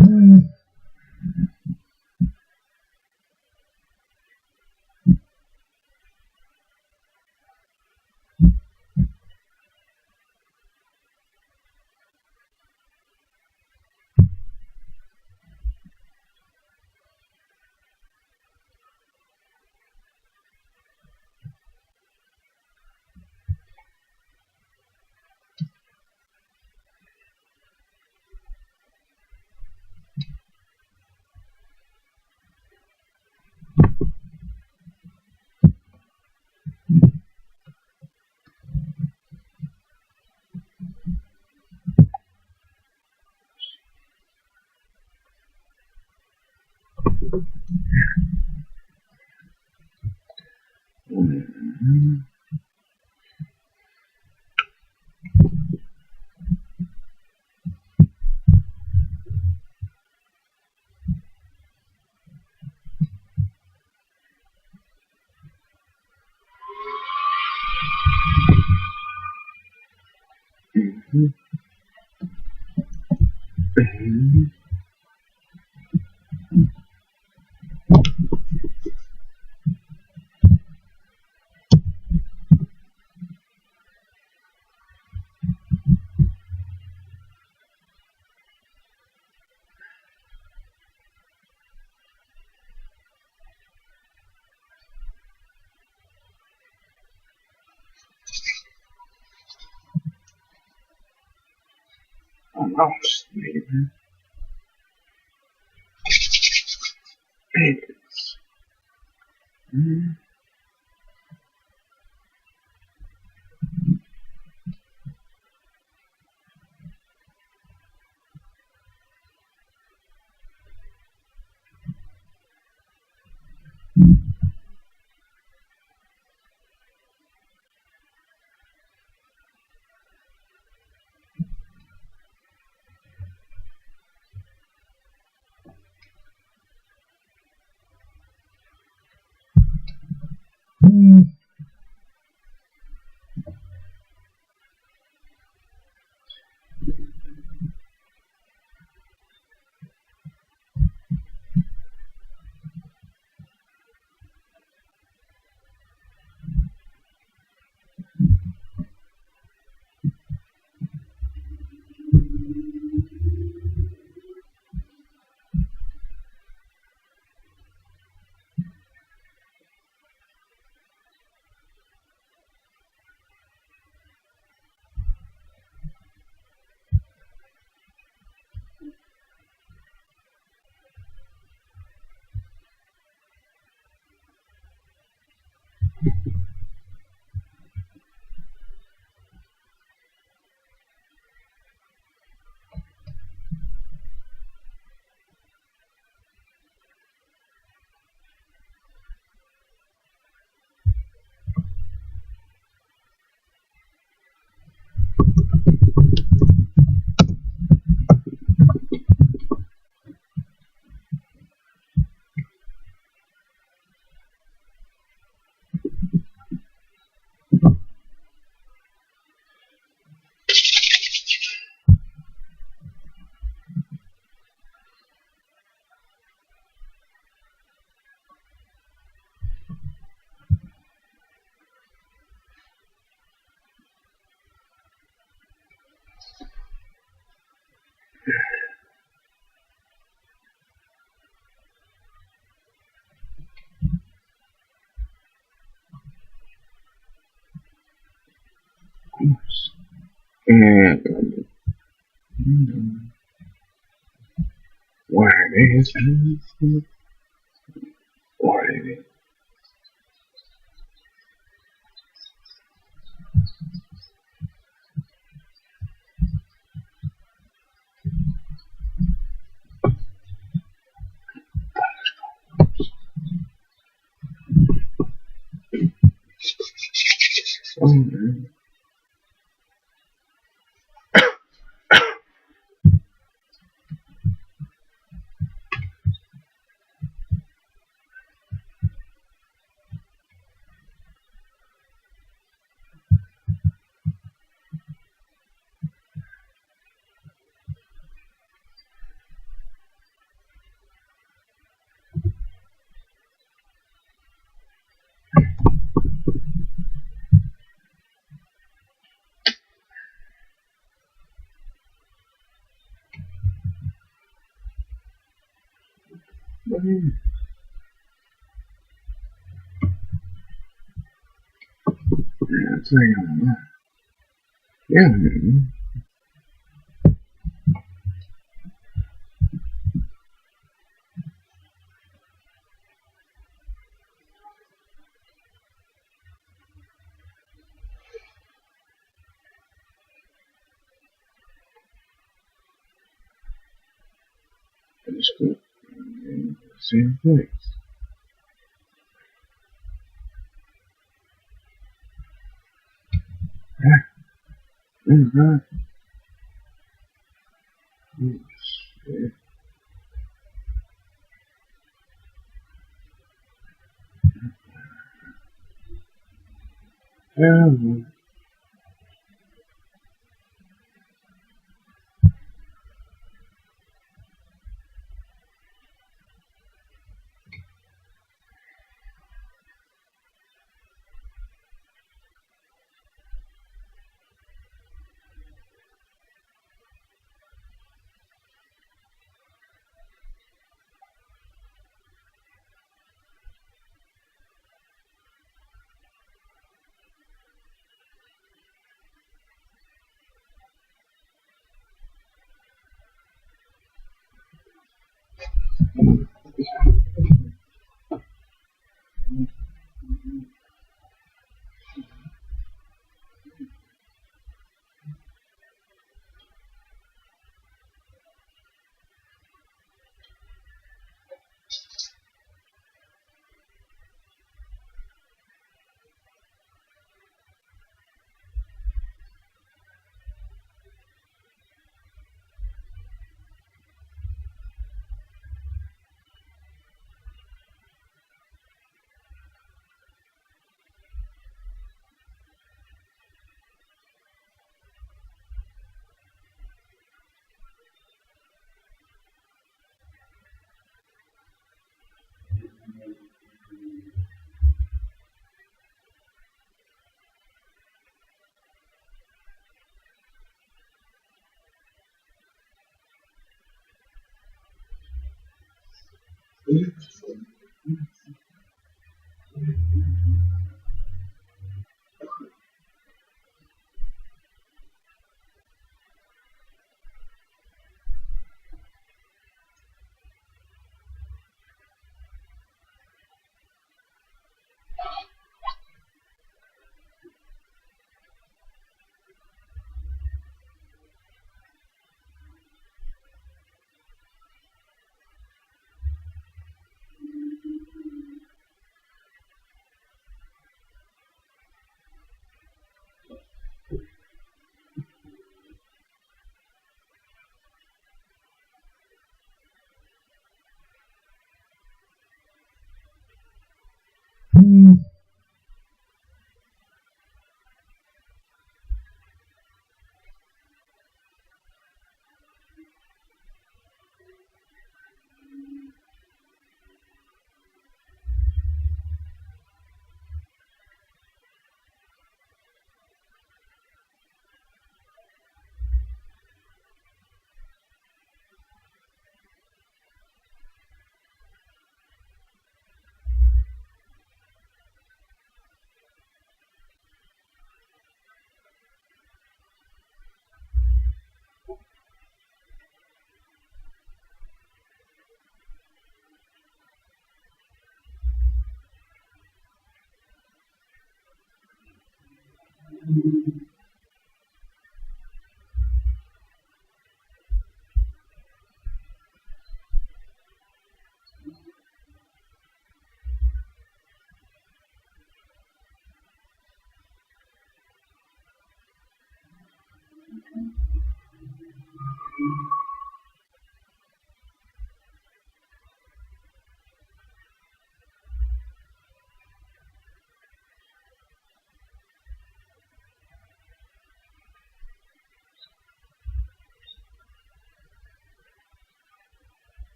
I lost maybe. It's and why it is why it is. Yeah, I'd say on that. Yeah, man. I just got the same place. Yeah, right. Oh, shit. Yeah, well,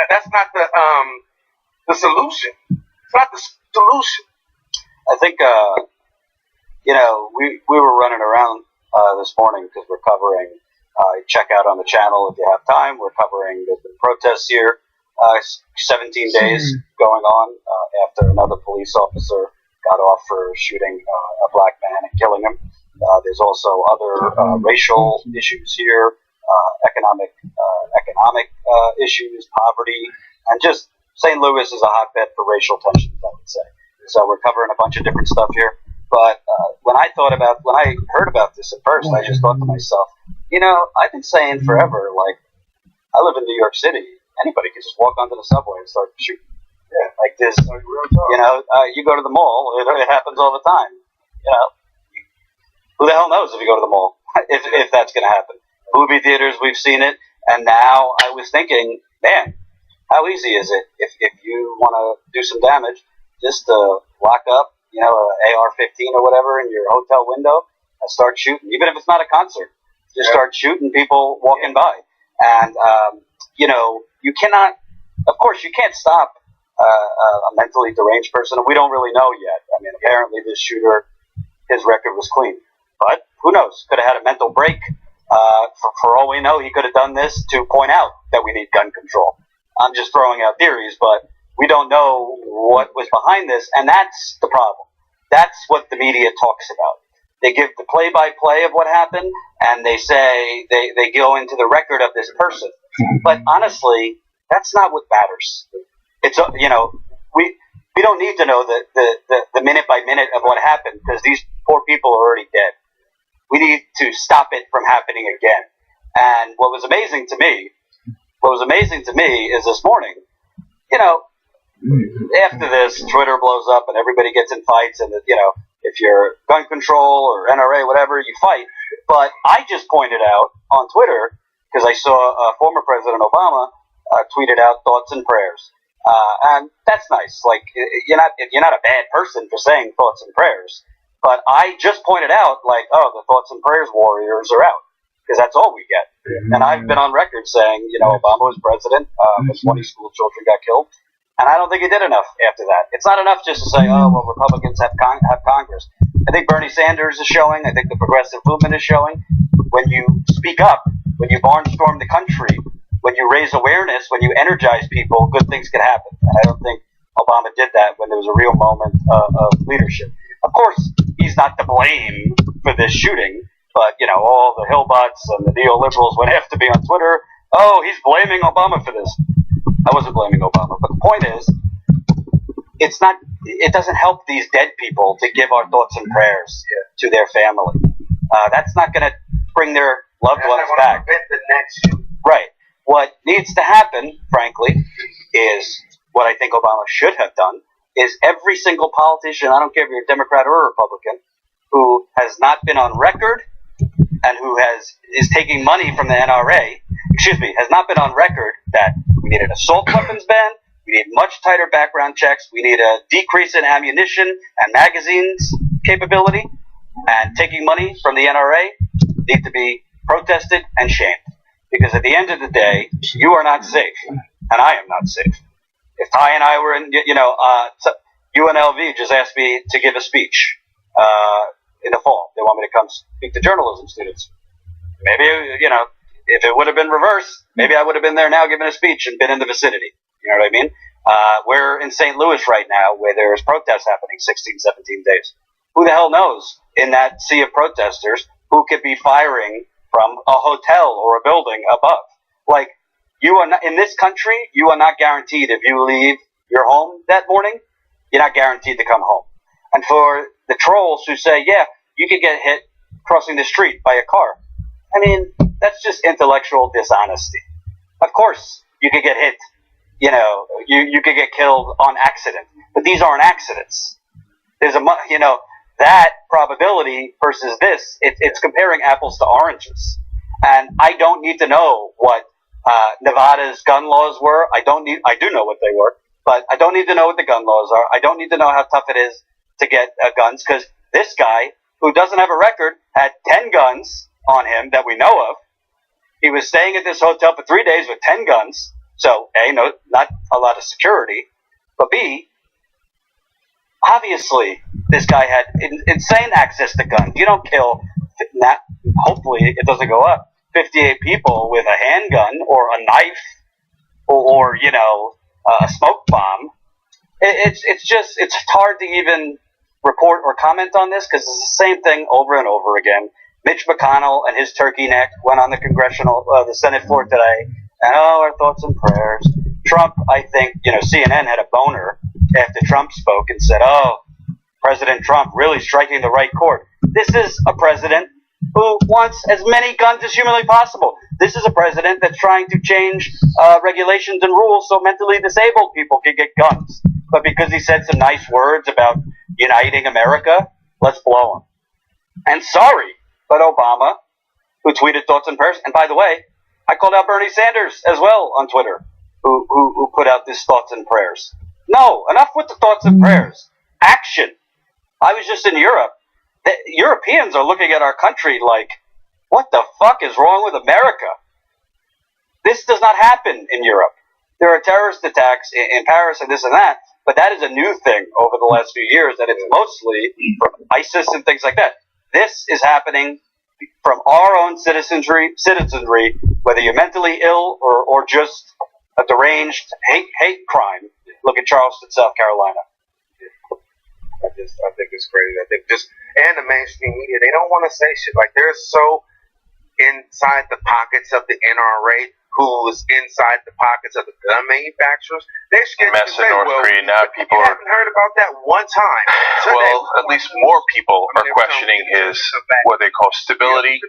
That's not the solution. It's not the solution. I think we were running around this morning because we're covering. Check out on the channel if you have time. We're covering the protests here. 17 days going on after another police officer got off for shooting a black man and killing him. There's also other racial issues here, economic issues, poverty, and just St. Louis is a hotbed for racial tensions, I would say. So we're covering a bunch of different stuff here. But when I heard about this at first, I just thought to myself, I've been saying forever, like, I live in New York City. Anybody can just walk onto the subway and start shooting. Yeah, like this. You go to the mall, it happens all the time. Who the hell knows if you go to the mall, if that's going to happen. Movie theaters, we've seen it. And now I was thinking, man, how easy is it if you want to do some damage, just lock up, a AR-15 or whatever in your hotel window and start shooting, even if it's not a concert. Just start shooting people walking by. And, you cannot, of course, you can't stop a mentally deranged person. We don't really know yet. I mean, apparently this shooter, his record was clean. But who knows? Could have had a mental break. For all we know, he could have done this to point out that we need gun control. I'm just throwing out theories, but we don't know what was behind this, and that's the problem. That's what the media talks about. They give the play-by-play of what happened, and they say they go into the record of this person. But honestly, that's not what matters. It's we don't need to know the minute by minute of what happened because these poor people are already dead. We need to stop it from happening again. And what was amazing to me is this morning, after this, Twitter blows up and everybody gets in fights and, if you're gun control or NRA, whatever, you fight. But I just pointed out on Twitter, because I saw former President Obama tweeted out thoughts and prayers. And that's nice. Like, you're not a bad person for saying thoughts and prayers. But I just pointed out, the thoughts and prayers warriors are out. Because that's all we get. And I've been on record saying, Obama was president, but 20 school children got killed. And I don't think he did enough after that. It's not enough just to say, Republicans have Congress. I think Bernie Sanders is showing. I think the progressive movement is showing. When you speak up, when you barnstorm the country, when you raise awareness, when you energize people, good things can happen. And I don't think Obama did that when there was a real moment of leadership. Of course, he's not to blame for this shooting. But, all the Hillbots and the neoliberals would have to be on Twitter. Oh, he's blaming Obama for this. I wasn't blaming Obama. But the point is, it doesn't help these dead people to give our thoughts and prayers to their family. That's not going to bring their loved ones back. The next Right. What needs to happen, frankly, is what I think Obama should have done, is every single politician, I don't care if you're a Democrat or a Republican, who has not been on record and who is taking money from the NRA, has not been on record that we need an assault weapons ban, we need much tighter background checks, we need a decrease in ammunition and magazines capability, and taking money from the NRA need to be protested and shamed. Because at the end of the day, you are not safe, and I am not safe. If Ty and I were in, UNLV just asked me to give a speech in the fall. They want me to come speak to journalism students. Maybe, if it would have been reversed, maybe I would have been there now giving a speech and been in the vicinity. You know what I mean? We're in St. Louis right now where there's protests happening 16, 17 days. Who the hell knows in that sea of protesters who could be firing from a hotel or a building above? Like, you are not, in this country, you are not guaranteed if you leave your home that morning, you're not guaranteed to come home. And for the trolls who say, yeah, you could get hit crossing the street by a car. I mean, that's just intellectual dishonesty. Of course, you could get hit. You could get killed on accident. But these aren't accidents. There's that probability versus this. It's comparing apples to oranges. And I don't need to know what Nevada's gun laws were. I do know what they were, but I don't need to know what the gun laws are. I don't need to know how tough it is to get guns, because this guy, who doesn't have a record, had 10 guns on him that we know of. He was staying at this hotel for 3 days with 10 guns. So, A, no, not a lot of security, but B, obviously, this guy had insane access to guns. You don't kill, hopefully it doesn't go up, 58 people with a handgun or a knife or a smoke bomb. It's hard to even report or comment on this, because it's the same thing over and over again. Mitch McConnell and his turkey neck went on the Senate floor today, and our thoughts and prayers. Trump, I think, CNN had a boner after Trump spoke and said, oh, President Trump really striking the right chord. This is a president who wants as many guns as humanly possible. This is a president that's trying to change regulations and rules so mentally disabled people can get guns. But because he said some nice words about uniting America, let's blow him. And sorry, but Obama, who tweeted thoughts and prayers, and by the way, I called out Bernie Sanders as well on Twitter, who put out these thoughts and prayers. No, enough with the thoughts and prayers. Action. I was just in Europe. The Europeans are looking at our country like, what the fuck is wrong with America? This does not happen in Europe. There are terrorist attacks in Paris and this and that, but that is a new thing over the last few years, and it's mostly from ISIS and things like that. This is happening from our own citizenry, whether you're mentally ill or just a deranged hate crime. Look at Charleston, South Carolina. I think it's crazy. I think and the mainstream media, they don't want to say shit. Like, they're so inside the pockets of the NRA, who is inside the pockets of the gun manufacturers. They're scared to say, North Korea now. People haven't heard about that one time. So at least more people are questioning his what they call stability,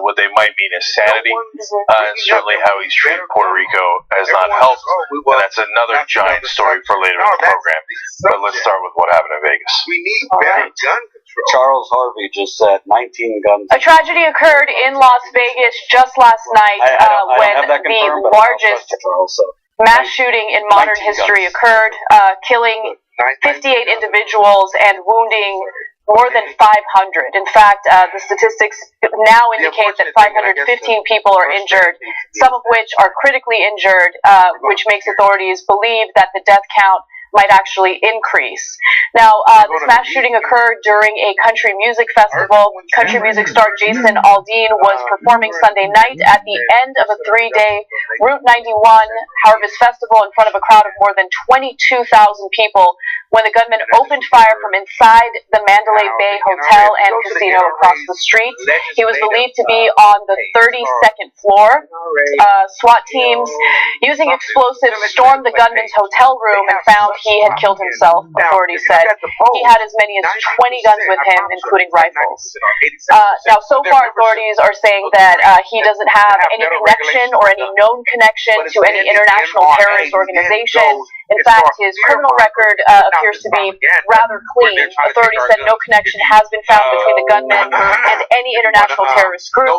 what they might mean as sanity, and certainly how he's treated Puerto Rico has not helped. And that's another giant story for later in the program. But let's start with what happened in Vegas. We need better gun control. Charles Harvey just said 19 guns. A tragedy occurred in Las Vegas just last night when the largest mass shooting in modern history occurred, killing 58 individuals and wounding more than 500. In fact, the statistics now indicate that 515 people are injured, some of which are critically injured, which makes authorities believe that the death count might actually increase. Now, this mass shooting occurred during a country music festival. Country music star Jason Aldean was performing Sunday night at the end of a 3-day Route 91 Harvest Festival in front of a crowd of more than 22,000 people when the gunman opened fire from inside the Mandalay Bay Hotel and Casino across the street. He was believed to be on the 32nd floor. SWAT teams using explosives stormed the gunman's hotel room and found he had killed himself, authorities said. He had as many as 20 guns with him, including rifles. Now, so far, authorities are saying that he doesn't have any connection or any known connection to any international terrorist organization. In fact, his criminal record appears to be rather clean. Authorities said no connection has been found between the gunman and any international terrorist group.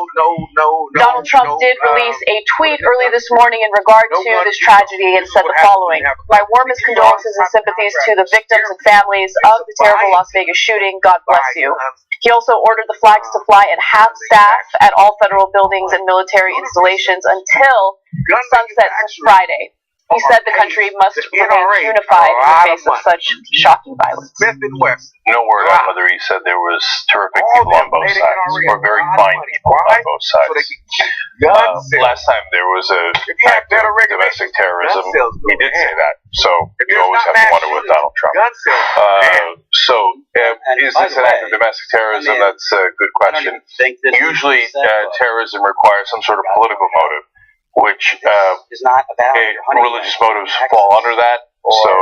Donald Trump did release a tweet early this morning in regard to this tragedy and said the following: "My warmest condolences and sympathies to the victims and families of the terrible Las Vegas shooting. God bless you." He also ordered the flags to fly at half staff at all federal buildings and military installations until sunset this Friday. He said the country must remain unified in the face of such shocking violence. No word on whether he said there was terrific people on both sides, or very fine people on both sides. Last time there was a act of domestic terrorism, he did say that. So you always have to wonder with Donald Trump. Is this an act of domestic terrorism? That's a good question. Usually, terrorism requires some sort of political motive, which is not about religious motives fall under that. So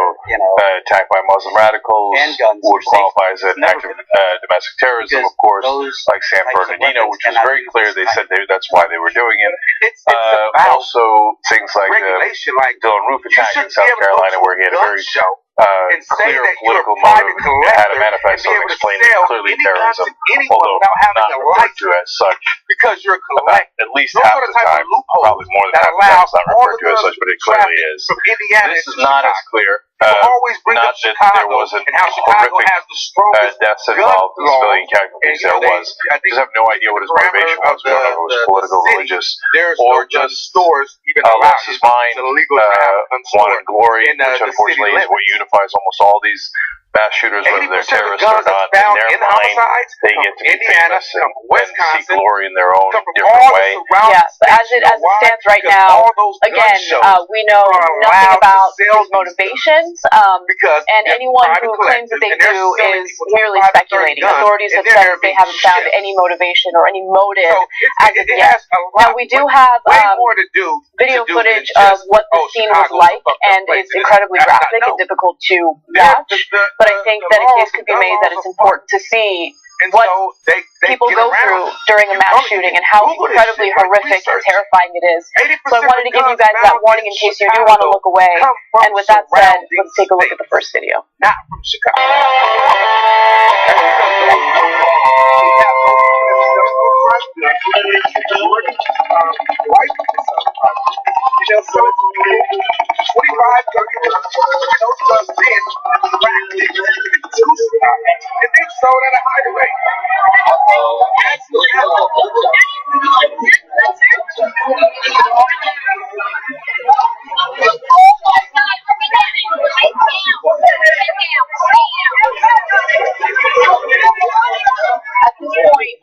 attack by Muslim radicals would qualify as an act of domestic terrorism, of course, like San Bernardino, which was very clear. They said that's why they were doing it. It's about also, things like regulation, like Dylan Roof attack in South Carolina, where he had a very clear political motive had a manifesto explaining clearly terrorism, although not referred to as such. Because you're a collector. At least half the time, probably more than half the time, it's not referred to as such, but it clearly is. This is not as clear. Not that there wasn't horrific deaths involved in civilian casualties. There was. I just have no idea what his motivation was. We don't know if it was political, religious, or just less his mind, wanted glory, which unfortunately is what unifies almost all these mass shooters, whether they're terrorists or not. In their mind, they get to be famous and seek glory in their own different way. Yes, but as it stands right now, again, we know nothing about his motivations, and anyone who claims that they do is merely speculating. Authorities have said that they haven't found any motivation or any motive as of yet. Now, we do have video footage of what the scene was like, and it's incredibly graphic and difficult to watch. But I think that a case could be made that it's important to see what people go through during a mass shooting and how incredibly horrific and terrifying it is. So I wanted to give you guys that warning in case you do want to look away. And with that said, let's take a look at the first video. Not from Chicago. And then sold at a higher rate. At this point,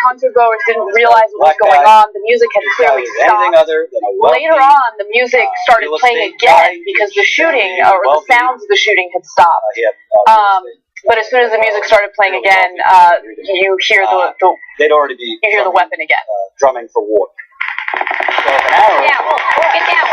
concert goers didn't realize what was going on. The music had clearly stopped. Later on, the music started playing again because the shooting, or the sounds of the shooting had stopped. But as soon as the music started playing again, you hear the weapon again. Drumming for war. So an hour. Get down.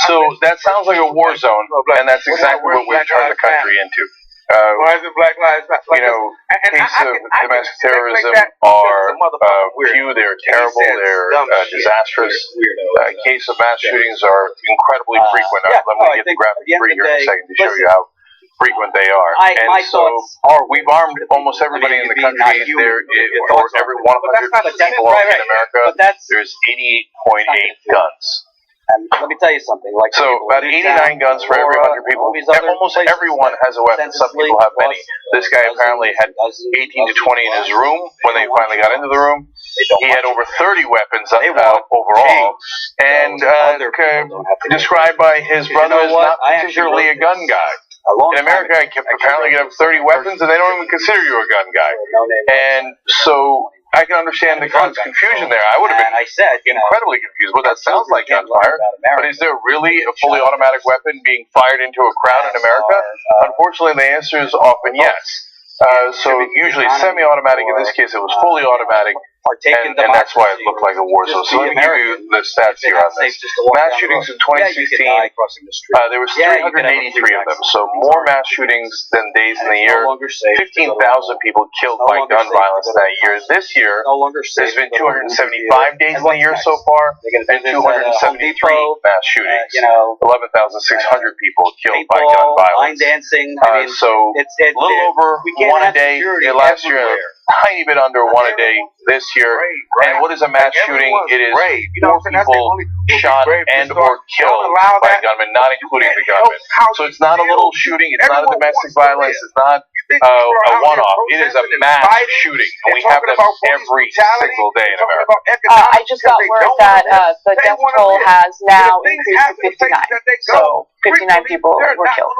So that sounds like a war zone, and that's exactly what we've turned the country into. Why is it Black Lives Matter? Cases of domestic terrorism are few, they're terrible, they're disastrous. Cases of mass shootings are incredibly frequent. Let me get the graphic free here in a second to show you how frequent they are. And so we've armed almost everybody in the country. Or every 100 people in America, there's 88.8 guns. And let me tell you something. So about 89 guns for every 100 people. Almost everyone has a weapon. Some people have many. This guy apparently had 18 to 20 in his room when they finally got into the room. He had over 30 weapons overall, and described by his brother as not particularly a gun guy. In America, apparently you have 30 weapons, and they don't even consider you a gun guy. And so I can understand the confusion there. I would have been incredibly confused. Well, that sounds like gunfire, but is there really a fully automatic weapon being fired into a crowd in America? Unfortunately, the answer is often yes. So usually semi-automatic. In this case, it was fully automatic. And that's why it looked like a war zone. So let me give you the stats here on this. Mass shootings in 2016, there was 383 of them. So more mass shootings than days in the year. 15,000 people killed by gun violence that year. This year, there's been 275 days in the year so far, and 273 mass shootings. 11,600 people killed by gun violence. So a little over one a day last year. Tiny bit under one a day this year. And what is a mass shooting? It is 4 people shot and or killed by a gunman, not including the gunman. So it's not a little shooting. It's not a domestic violence. It's not a one-off. It is a mass shooting, and we have them every single day in America. I just got word that the death toll has now increased to 59. So 59 people were killed.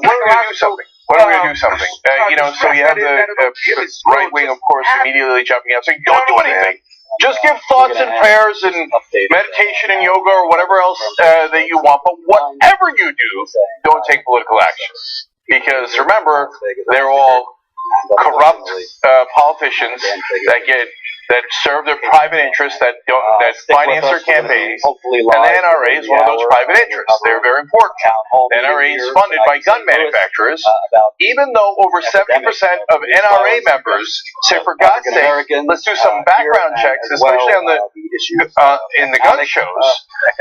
We're going to do something. When are we going to do something? So you have the right wing, of course, immediately jumping out saying, don't do anything. Just give thoughts and prayers and meditation and yoga or whatever else that you want. But whatever you do, don't take political action. Because remember, they're all corrupt politicians that serve their private interests, that finance their campaigns, and the NRA is one of those private interests. They're very important. The NRA is funded by gun manufacturers, even though over 70% of NRA members say, for God's sake, let's do some background checks, especially on in the gun shows.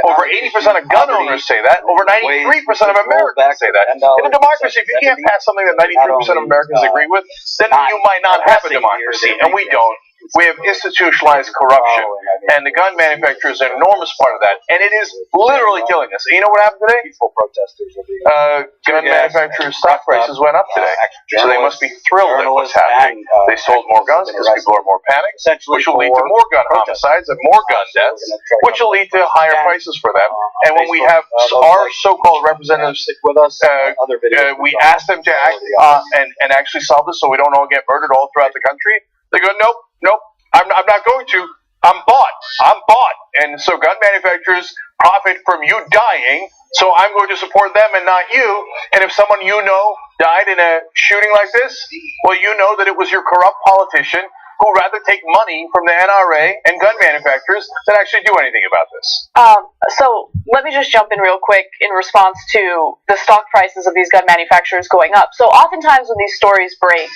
Over 80% of gun owners say that. Over 93% of Americans say that. In a democracy, if you can't pass something that 93% of Americans agree with, then you might not have a democracy, and we don't. We have institutionalized corruption, and the gun manufacturers are an enormous part of that, and it is literally killing us. And you know what happened today? Gun manufacturers' stock prices went up today, so they must be thrilled at what's happening. They sold more guns because people are more panicked, which will lead to more gun homicides and more gun deaths, which will lead to higher prices for them. And when we have our so-called representatives with us, we ask them to act and actually solve this so we don't all get murdered all throughout the country. They go, nope, I'm not going to. I'm bought. And so gun manufacturers profit from you dying, so I'm going to support them and not you. And if someone you know died in a shooting like this, well, you know that it was your corrupt politician who rather take money from the NRA and gun manufacturers than actually do anything about this. So let me just jump in real quick in response to the stock prices of these gun manufacturers going up. So oftentimes when these stories break,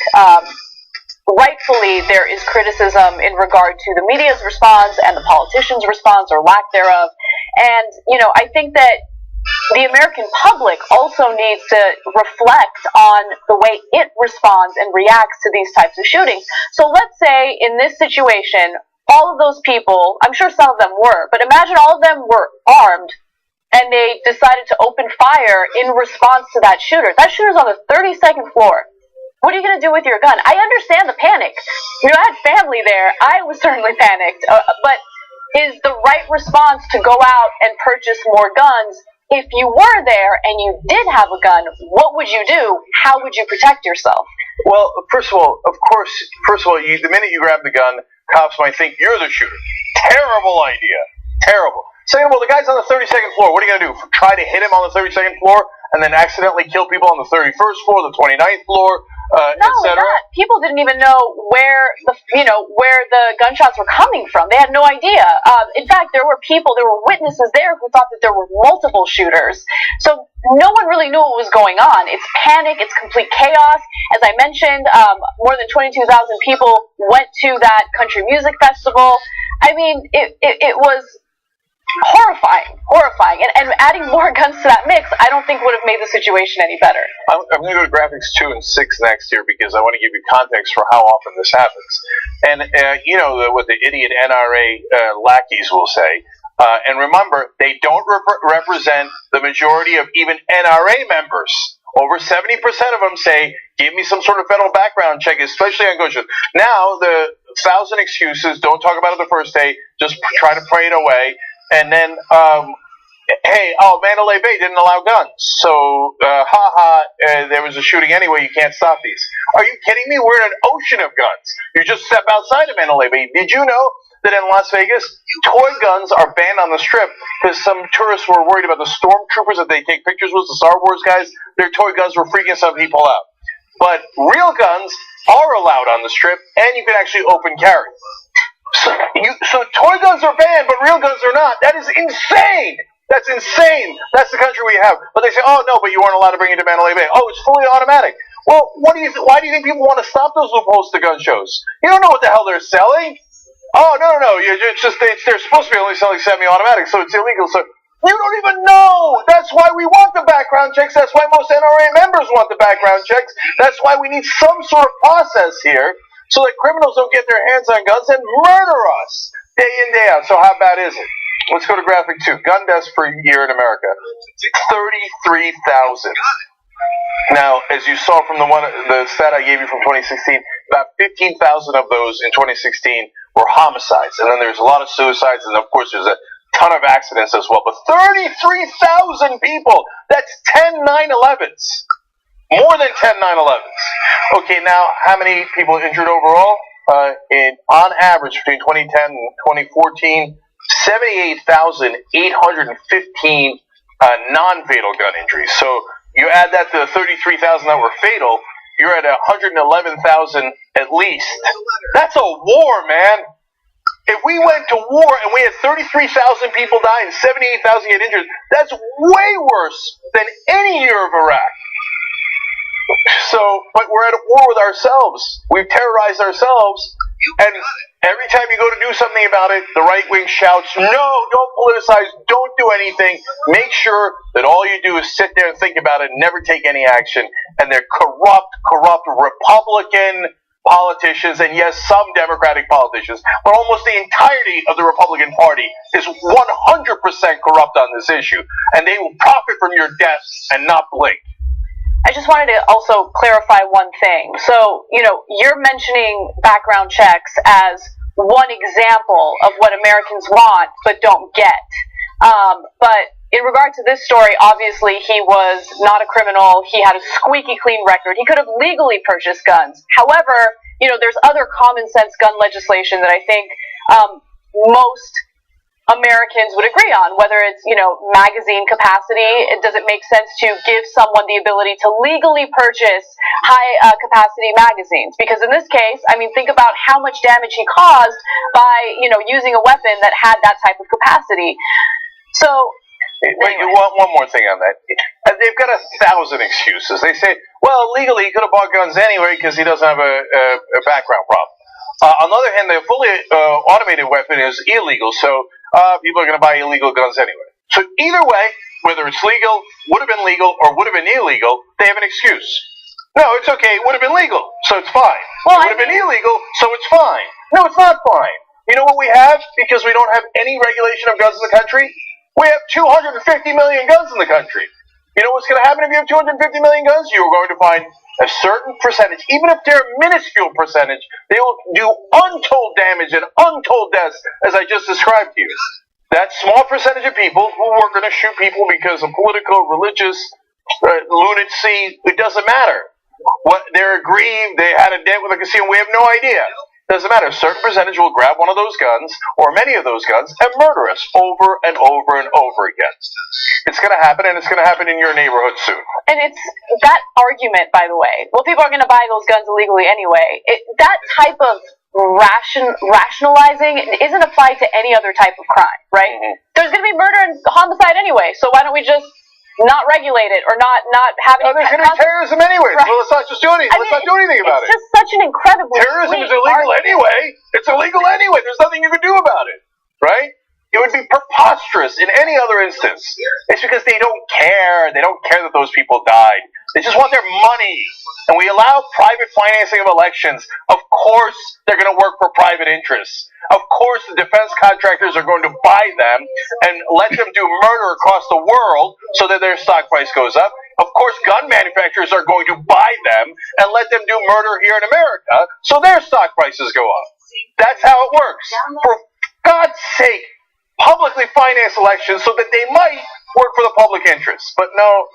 rightfully, there is criticism in regard to the media's response and the politicians' response or lack thereof. And, I think that the American public also needs to reflect on the way it responds and reacts to these types of shootings. So let's say in this situation, all of those people, I'm sure some of them were, but imagine all of them were armed and they decided to open fire in response to that shooter. That shooter's on the 32nd floor. What are you going to do with your gun? I understand the panic. I had family there. I was certainly panicked. But is the right response to go out and purchase more guns? If you were there and you did have a gun, what would you do? How would you protect yourself? Well, first of all, the minute you grab the gun, cops might think you're the shooter. Terrible idea. Terrible. Second of all, the guy's on the 32nd floor. What are you going to do? Try to hit him on the 32nd floor and then accidentally kill people on the 31st floor, the 29th floor? Not only that, people didn't even know where the gunshots were coming from. They had no idea. In fact, there were witnesses there who thought that there were multiple shooters. So no one really knew what was going on. It's panic. It's complete chaos. As I mentioned, more than 22,000 people went to that country music festival. I mean, it was horrifying, and adding more guns to that mix, I don't think would have made the situation any better. I'm going to go to graphics 2 and 6 next here because I want to give you context for how often this happens. And what the idiot NRA lackeys will say. And remember, they don't represent the majority of even NRA members. Over 70% of them say, give me some sort of federal background check, especially on gun shows. Now, the 1,000 excuses, don't talk about it the first day, just try to pray it away. And then, Mandalay Bay didn't allow guns. So, there was a shooting anyway, you can't stop these. Are you kidding me? We're in an ocean of guns. You just step outside of Mandalay Bay. Did you know that in Las Vegas, toy guns are banned on the Strip because some tourists were worried about the stormtroopers that they take pictures with, the Star Wars guys? Their toy guns were freaking some people out. But real guns are allowed on the Strip, and you can actually open carry. So toy guns are banned, but real guns are not. That is insane. That's insane. That's the country we have. But they say, oh, no, but you weren't allowed to bring it to Mandalay Bay. Oh, it's fully automatic. Well, why do you think people want to stop those loopholes to gun shows? You don't know what the hell they're selling. Oh, no. They're supposed to be only selling semi-automatic, so it's illegal. So you don't even know. That's why we want the background checks. That's why most NRA members want the background checks. That's why we need some sort of process here, so that criminals don't get their hands on guns and murder us day in, day out. So how bad is it? Let's go to graphic 2. Gun deaths per year in America. 33,000. Now, as you saw from the stat I gave you from 2016, about 15,000 of those in 2016 were homicides, and then there's a lot of suicides, and of course there's a ton of accidents as well. But 33,000 people, that's 10 9/11s. More than 10 9/11s. Okay, now how many people injured overall? On average, between 2010 and 2014, 78,815 non-fatal gun injuries. So you add that to the 33,000 that were fatal, you're at 111,000 at least. That's a war, man. If we went to war and we had 33,000 people die and 78,000 get injured, that's way worse than any year of Iraq. So, but we're at war with ourselves. We've terrorized ourselves. And every time you go to do something about it, the right wing shouts, no, don't politicize, don't do anything. Make sure that all you do is sit there and think about it and never take any action. And they're corrupt Republican politicians, and yes, some Democratic politicians, but almost the entirety of the Republican Party is 100% corrupt on this issue. And they will profit from your death and not blink. I just wanted to also clarify one thing. So, you're mentioning background checks as one example of what Americans want but don't get. But in regard to this story, obviously he was not a criminal. He had a squeaky clean record. He could have legally purchased guns. However, there's other common sense gun legislation that I think most Americans would agree on, whether it's, magazine capacity. Does it make sense to give someone the ability to legally purchase high capacity magazines? Because in this case, think about how much damage he caused by, using a weapon that had that type of capacity. So, wait, one more thing on that. They've got 1,000 excuses. They say, well, legally he could have bought guns anyway because he doesn't have a background problem. On the other hand, the fully automated weapon is illegal, so people are going to buy illegal guns anyway. So either way, whether it's legal, would have been legal, or would have been illegal, they have an excuse. No, it's okay, it would have been legal, so it's fine. Well, it would have been illegal, so it's fine. No, it's not fine. You know what we have? Because we don't have any regulation of guns in the country? We have 250 million guns in the country. You know what's going to happen if you have 250 million guns? You're going to find a certain percentage, even if they're a minuscule percentage, they will do untold damage and untold deaths, as I just described to you. That small percentage of people who are going to shoot people because of political, religious lunacy, it doesn't matter. What they're aggrieved, they had a debt with a casino, we have no idea. Doesn't matter. A certain percentage will grab one of those guns, or many of those guns, and murder us over and over and over again. It's going to happen, and it's going to happen in your neighborhood soon. And it's that argument, by the way. Well, people are going to buy those guns illegally anyway. That type of rationalizing isn't applied to any other type of crime, right? Mm-hmm. There's going to be murder and homicide anyway, so why don't we just not regulate it or not have any... There's going to be terrorism anyway, right? So let's not just do anything. Let's not do anything about it. It's just such an incredible... Terrorism is illegal anyway. It's illegal anyway. There's nothing you can do about it, right? It would be preposterous in any other instance. It's because they don't care. They don't care that those people died. They just want their money. And we allow private financing of elections. Of course they're going to work for private interests. Of course the defense contractors are going to buy them and let them do murder across the world so that their stock price goes up. Of course gun manufacturers are going to buy them and let them do murder here in America so their stock prices go up. That's how it works. For God's sake, publicly finance elections so that they might work for the public interest. But no.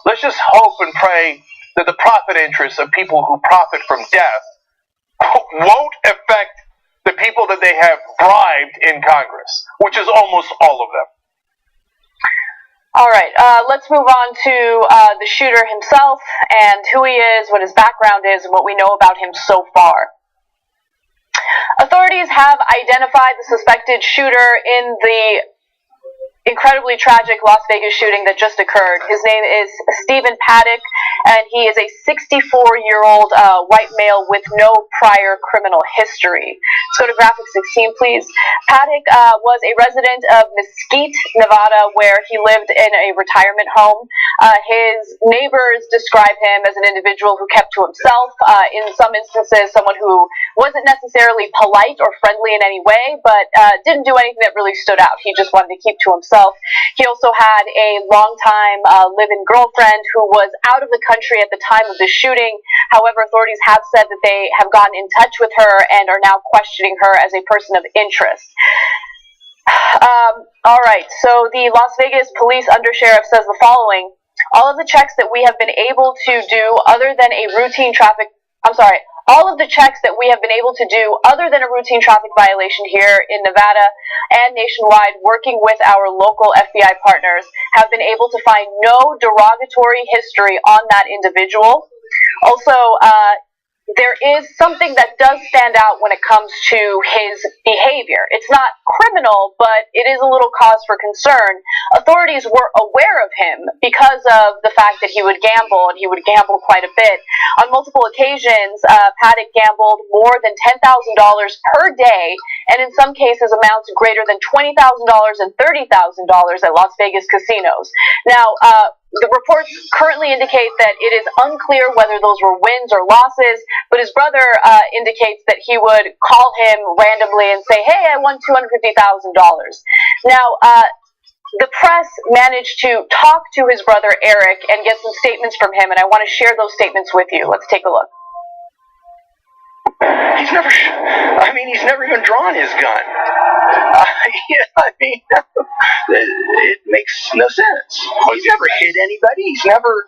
Let's just hope and pray that the profit interests of people who profit from death won't affect the people that they have bribed in Congress, which is almost all of them. All right, let's move on to the shooter himself and who he is, what his background is, and what we know about him so far. Authorities have identified the suspected shooter in the incredibly tragic Las Vegas shooting that just occurred. His name is Stephen Paddock, and he is a 64-year-old white male with no prior criminal history. Let's go to graphic 16, please. Paddock was a resident of Mesquite, Nevada, where he lived in a retirement home. His neighbors describe him as an individual who kept to himself. In some instances, someone who wasn't necessarily polite or friendly in any way, but didn't do anything that really stood out. He just wanted to keep to himself. He also had a longtime live-in girlfriend who was out of the country at the time of the shooting. However, authorities have said that they have gotten in touch with her and are now questioning her as a person of interest. All right, so the Las Vegas police undersheriff says the following: all of the checks that we have been able to do other than a routine traffic, all of the checks that we have been able to do other than a routine traffic violation here in Nevada and nationwide, working with our local FBI partners, have been able to find no derogatory history on that individual. Also, there is something that does stand out when it comes to his behavior. It's not criminal, but it is a little cause for concern. Authorities were aware of him because of the fact that he would gamble, and he would gamble quite a bit. On multiple occasions, Paddock gambled more than $10,000 per day, and in some cases amounts greater than $20,000 and $30,000 at Las Vegas casinos. Now, the reports currently indicate that it is unclear whether those were wins or losses, but his brother indicates that he would call him randomly and say, hey, I won $250,000. Now, the press managed to talk to his brother Eric and get some statements from him, and I want to share those statements with you. Let's take a look. He's never even drawn his gun. It makes no sense. He's never hit anybody. He's never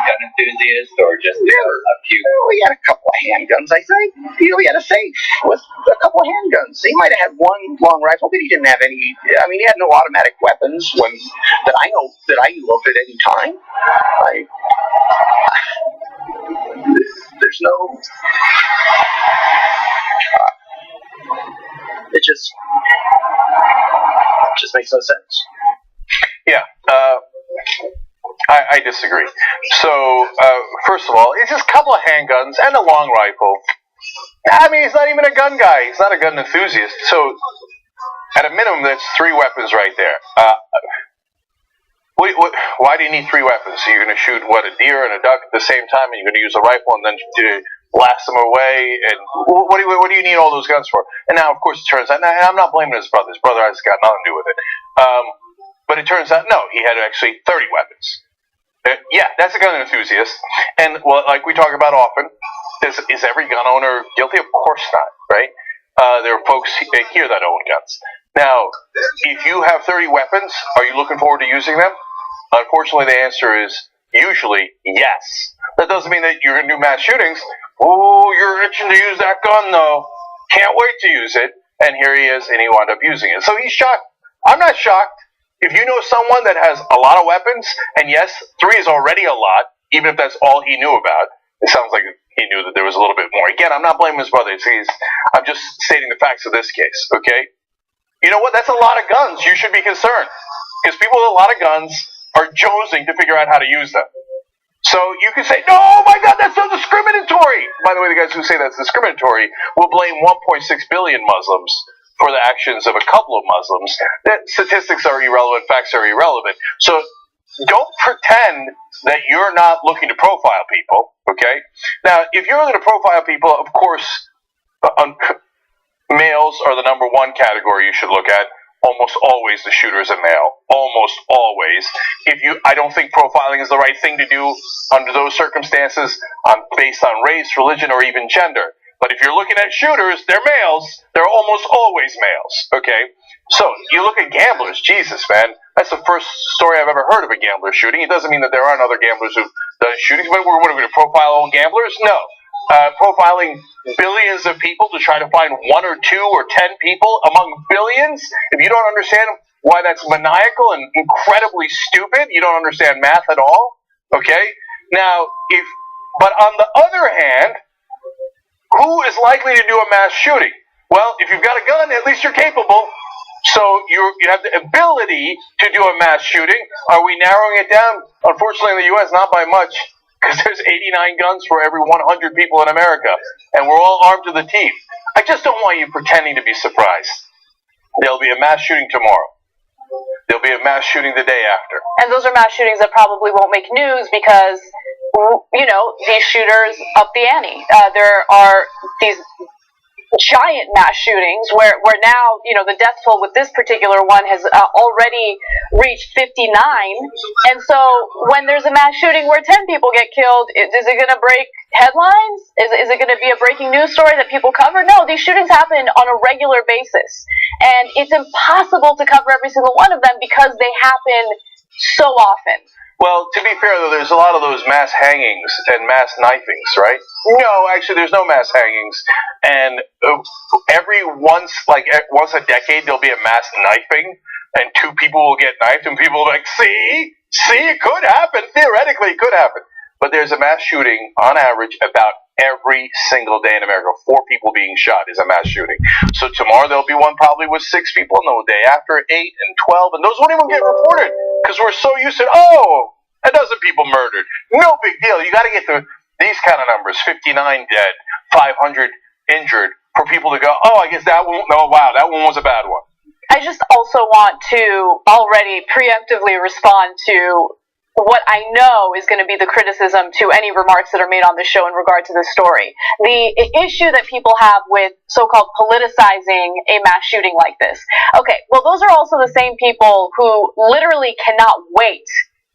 gun enthusiast or just a few. Well, he had a couple of handguns, I think. He had a safe with a couple of handguns. He might have had one long rifle, but he didn't have any. He had no automatic weapons that I know of at any time. There's no. It just makes no sense. Yeah, I disagree. So, first of all, it's just a couple of handguns and a long rifle. He's not even a gun guy. He's not a gun enthusiast. So, at a minimum, that's 3 weapons right there. Why do you need 3 weapons? So you're going to shoot, a deer and a duck at the same time, and you're going to use a rifle and then blast them away? And what do you need all those guns for? And now, of course, it turns out, and I'm not blaming his brother. His brother has got nothing to do with it. But it turns out, no, he had actually 30 weapons. Yeah, that's a gun enthusiast. And, like we talk about often, is every gun owner guilty? Of course not, right? There are folks here that own guns. Now, if you have 30 weapons, are you looking forward to using them? Unfortunately, the answer is usually yes. That doesn't mean that you're going to do mass shootings. Oh, you're itching to use that gun, though. Can't wait to use it. And here he is, and he wound up using it. So he's shocked. I'm not shocked. If you know someone that has a lot of weapons, and yes, 3 is already a lot, even if that's all he knew about, it sounds like he knew that there was a little bit more. Again, I'm not blaming his brother. I'm just stating the facts of this case, okay? You know what? That's a lot of guns. You should be concerned. Because people with a lot of guns are jonesing to figure out how to use them. So you can say, no, my God, that's so discriminatory. By the way, the guys who say that's discriminatory will blame 1.6 billion Muslims for the actions of a couple of Muslims. That statistics are irrelevant, facts are irrelevant. So don't pretend that you're not looking to profile people, okay? Now, if you're looking to profile people, of course, males are the number 1 category you should look at. Almost always the shooter is a male. Almost always. I don't think profiling is the right thing to do under those circumstances based on race, religion, or even gender. But if you're looking at shooters, they're males. They're almost always males, okay? So, you look at gamblers. Jesus, man. That's the first story I've ever heard of a gambler shooting. It doesn't mean that there aren't other gamblers who've done shootings, but what are we going to profile all gamblers? No. Profiling billions of people to try to find 1 or 2 or 10 people among billions? If you don't understand why that's maniacal and incredibly stupid, you don't understand math at all, okay? Now, but on the other hand, who is likely to do a mass shooting? Well, if you've got a gun, at least you're capable. So you have the ability to do a mass shooting. Are we narrowing it down? Unfortunately, in the U.S., not by much, because there's 89 guns for every 100 people in America, and we're all armed to the teeth. I just don't want you pretending to be surprised. There'll be a mass shooting tomorrow. There'll be a mass shooting the day after. And those are mass shootings that probably won't make news because, these shooters up the ante. There are these giant mass shootings where now, the death toll with this particular one has already reached 59. And so when there's a mass shooting where 10 people get killed, is it going to break headlines? Is it going to be a breaking news story that people cover? No, these shootings happen on a regular basis. And it's impossible to cover every single one of them because they happen so often. Well, to be fair, though, there's a lot of those mass hangings and mass knifings, right? No, actually, there's no mass hangings. And once a decade, there'll be a mass knifing, and 2 people will get knifed, and people will be like, see, it could happen. Theoretically, it could happen. But there's a mass shooting, on average, about every single day in America. 4 people being shot is a mass shooting. So tomorrow there'll be one probably with 6 people, and the day after 8 and 12, and those won't even get reported because we're so used to, a dozen people murdered. No big deal. You got to get to these kind of numbers, 59 dead, 500 injured, for people to go, I guess that one, that one was a bad one. I just also want to already preemptively respond to what I know is going to be the criticism to any remarks that are made on the show in regard to this story. The issue that people have with so-called politicizing a mass shooting like this. Okay, well, those are also the same people who literally cannot wait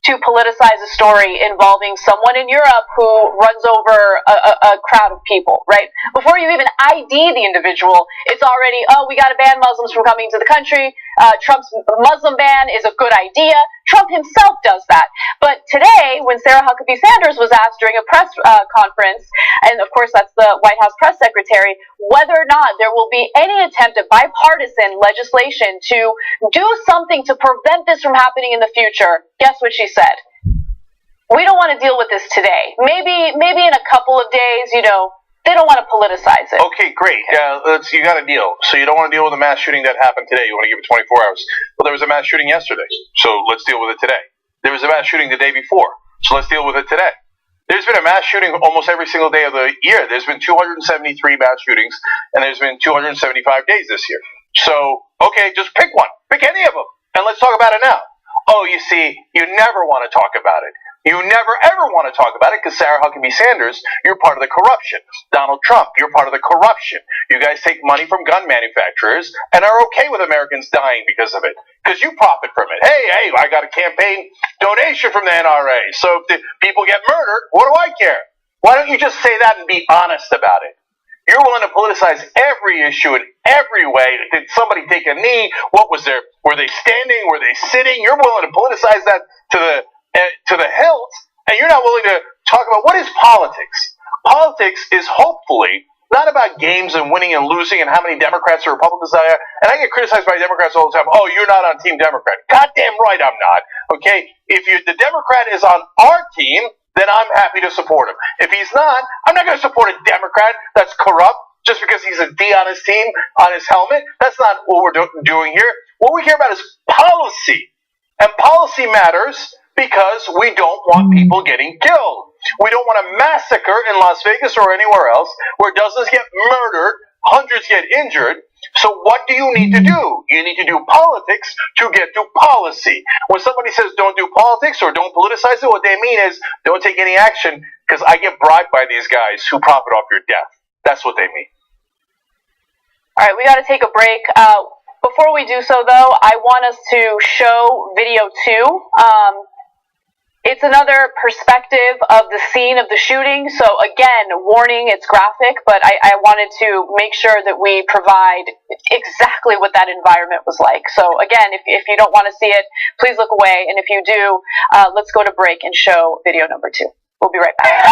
to politicize a story involving someone in Europe who runs over a crowd of people, right? Before you even ID the individual, it's already, we got to ban Muslims from coming to the country. Trump's Muslim ban is a good idea. Trump himself does that. But today, when Sarah Huckabee Sanders was asked during a press conference, and of course that's the White House press secretary, whether or not there will be any attempt at bipartisan legislation to do something to prevent this from happening in the future, guess what she said? We don't want to deal with this today. Maybe in a couple of days, they don't want to politicize it. Okay, great. You got a deal. So you don't want to deal with a mass shooting that happened today. You want to give it 24 hours. Well, there was a mass shooting yesterday, so let's deal with it today. There was a mass shooting the day before, so let's deal with it today. There's been a mass shooting almost every single day of the year. There's been 273 mass shootings, and there's been 275 days this year. So, okay, just pick one. Pick any of them, and let's talk about it now. You see, you never want to talk about it. You never, ever want to talk about it because Sarah Huckabee Sanders, you're part of the corruption. Donald Trump, you're part of the corruption. You guys take money from gun manufacturers and are okay with Americans dying because of it. Because you profit from it. Hey, I got a campaign donation from the NRA. So if the people get murdered, what do I care? Why don't you just say that and be honest about it? You're willing to politicize every issue in every way. Did somebody take a knee? What was there? Were they standing? Were they sitting? You're willing to politicize that to the hilt, and you're not willing to talk about what is politics. Politics is hopefully not about games and winning and losing and how many Democrats or Republicans there are. And I get criticized by Democrats all the time. You're not on Team Democrat. Goddamn right I'm not. Okay? If the Democrat is on our team, then I'm happy to support him. If he's not, I'm not going to support a Democrat that's corrupt just because he's a D on his team, on his helmet. That's not what we're doing here. What we care about is policy. And policy matters because we don't want people getting killed. We don't want a massacre in Las Vegas or anywhere else where dozens get murdered, hundreds get injured. So what do you need to do? You need to do politics to get to policy. When somebody says don't do politics or don't politicize it, what they mean is don't take any action because I get bribed by these guys who profit off your death. That's what they mean. All right, we got to take a break. Before we do so, though, I want us to show video 2. It's another perspective of the scene of the shooting. So again, warning, it's graphic, but I wanted to make sure that we provide exactly what that environment was like. So again, if you don't want to see it, please look away. And if you do, let's go to break and show video number 2. We'll be right back.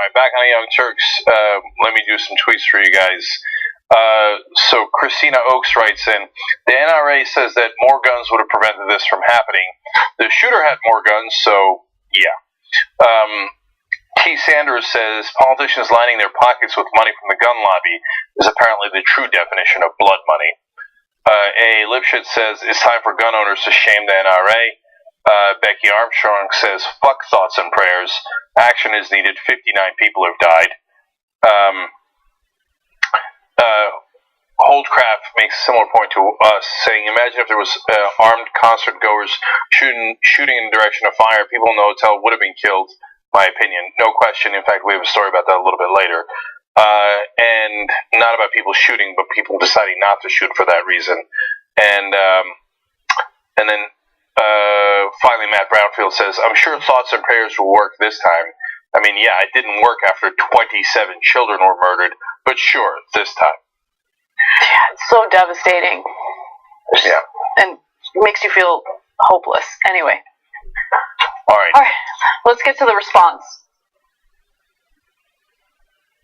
right, back on the Young Turks. Let me do some tweets for you guys. So Christina Oakes writes in, the NRA says that more guns would have prevented this from happening. The shooter had more guns, so yeah. T. Sanders says politicians lining their pockets with money from the gun lobby is apparently the true definition of blood money. A. Lipschitz says it's time for gun owners to shame the NRA. Becky Armstrong says fuck thoughts and prayers. Action is needed. 59 people have died. Holdcraft makes a similar point to us, saying, imagine if there was armed concert goers shooting in the direction of fire. People in the hotel would have been killed, my opinion. No question. In fact, we have a story about that a little bit later. And not about people shooting, but people deciding not to shoot for that reason. And then finally, Matt Brownfield says, I'm sure thoughts and prayers will work this time. I mean, yeah, it didn't work after 27 children were murdered, but sure, this time. Yeah, it's so devastating. Yeah. And makes you feel hopeless. Anyway. All right, let's get to the response.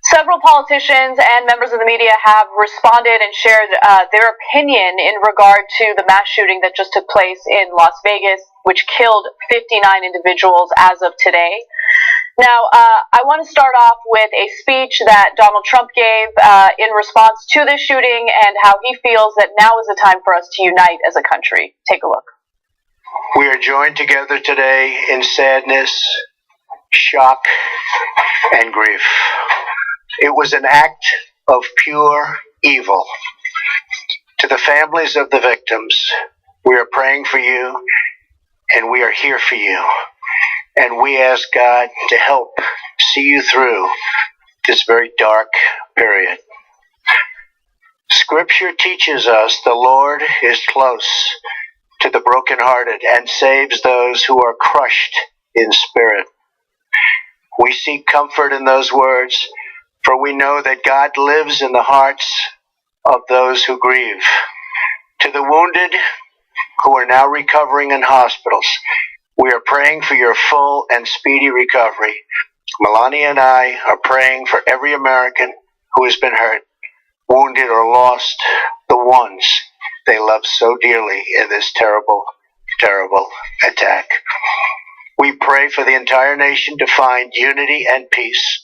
Several politicians and members of the media have responded and shared their opinion in regard to the mass shooting that just took place in Las Vegas, which killed 59 individuals as of today. Now, I want to start off with a speech that Donald Trump gave in response to this shooting and how he feels that now is the time for us to unite as a country. Take a look. We are joined together today in sadness, shock, and grief. It was an act of pure evil. To the families of the victims, we are praying for you, and we are here for you. And we ask God to help see you through this very dark period. Scripture teaches us the Lord is close to the brokenhearted and saves those who are crushed in spirit. We seek comfort in those words, for we know that God lives in the hearts of those who grieve. To the wounded who are now recovering in hospitals, we are praying for your full and speedy recovery. Melania and I are praying for every American who has been hurt, wounded, or lost the ones they love so dearly in this terrible, terrible attack. We pray for the entire nation to find unity and peace.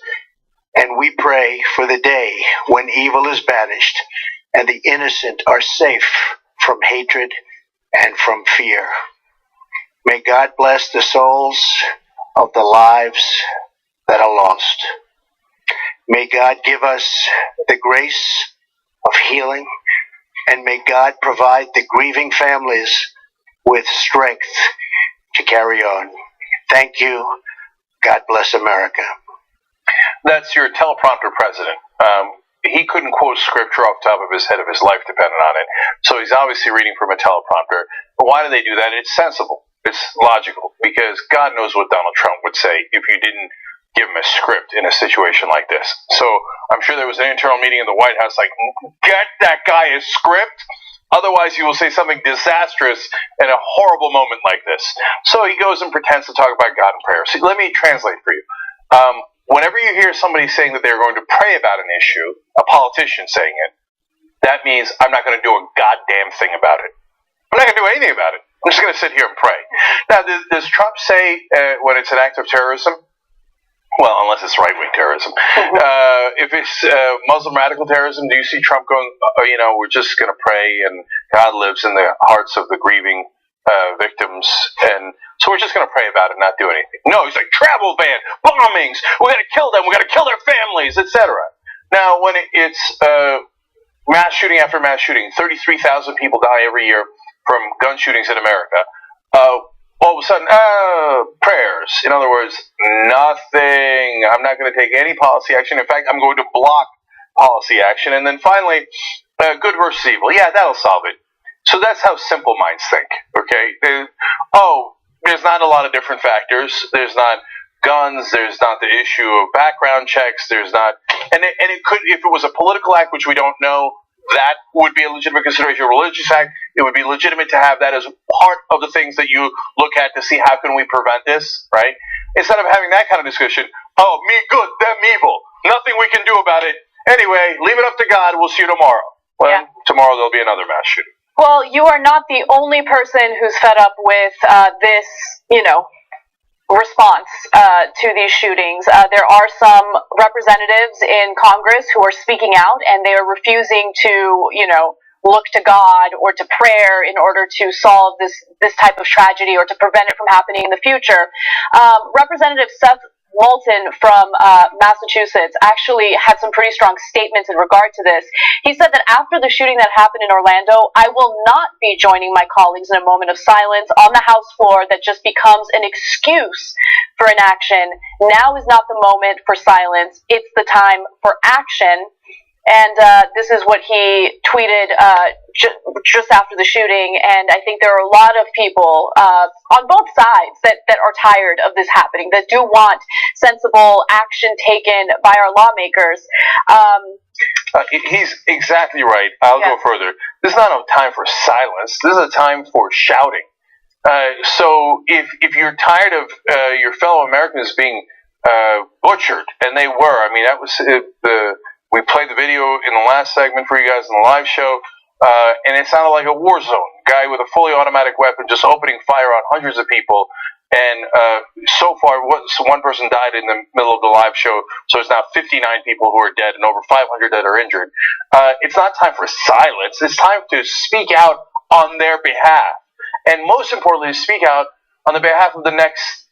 And we pray for the day when evil is banished and the innocent are safe from hatred and from fear. May God bless the souls of the lives that are lost. May God give us the grace of healing, and may God provide the grieving families with strength to carry on. Thank you. God bless America. That's your teleprompter president. He couldn't quote scripture off the top of his head if his life depended on it, so he's obviously reading from a teleprompter. But why do they do that? It's sensible. It's logical, because God knows what Donald Trump would say if you didn't give him a script in a situation like this. So I'm sure there was an internal meeting in the White House like, get that guy a script, otherwise he will say something disastrous in a horrible moment like this. So he goes and pretends to talk about God and prayer. So let me translate for you. Whenever you hear somebody saying that they're going to pray about an issue, a politician saying it, that means I'm not going to do a goddamn thing about it. I'm not going to do anything about it. I'm just going to sit here and pray. Now, does Trump say when it's an act of terrorism? Well, unless it's right-wing terrorism. If it's Muslim radical terrorism, do you see Trump going, we're just going to pray and God lives in the hearts of the grieving victims, and so we're just going to pray about it and not do anything? No, he's like, travel ban, bombings, we got to kill them, we got to kill their families, etc. Now, when it's mass shooting after mass shooting, 33,000 people die every year from gun shootings in America, all of a sudden, prayers. In other words, nothing. I'm not going to take any policy action. In fact, I'm going to block policy action. And then finally, good versus evil. Yeah, that'll solve it. So that's how simple minds think, okay? There's not a lot of different factors. There's not guns. There's not the issue of background checks. There's not, and it could, if it was a political act, which we don't know, that would be a legitimate consideration. A religious act, it would be legitimate to have that as part of the things that you look at to see how can we prevent this, right? instead of having that kind of discussion, oh, me good, them evil, nothing we can do about it. Anyway, leave it up to God. We'll see you tomorrow. Well, tomorrow there'll be another mass shooting. Well, you are not the only person who's fed up with this, response to these shootings. There are some representatives in Congress who are speaking out, and they are refusing to, look to God or to prayer in order to solve this type of tragedy or to prevent it from happening in the future. Representative Seth Moulton from Massachusetts actually had some pretty strong statements in regard to this. He said that after the shooting that happened in Orlando, I will not be joining my colleagues in a moment of silence on the House floor that just becomes an excuse for inaction. Now is not the moment for silence. It's the time for action. And this is what he tweeted just after the shooting. And I think there are a lot of people on both sides that are tired of this happening, that do want sensible action taken by our lawmakers. He's exactly right. I'll go further. This is not a time for silence. This is a time for shouting. So if you're tired of your fellow Americans being butchered, and they were, I mean, that was we played the video in the last segment for you guys in the live show, and it sounded like a war zone. Guy with a fully automatic weapon just opening fire on hundreds of people. And so far, one person died in the middle of the live show, so it's now 59 people who are dead and over 500 that are injured. It's not time for silence. It's time to speak out on their behalf. And most importantly, to speak out on the behalf of the next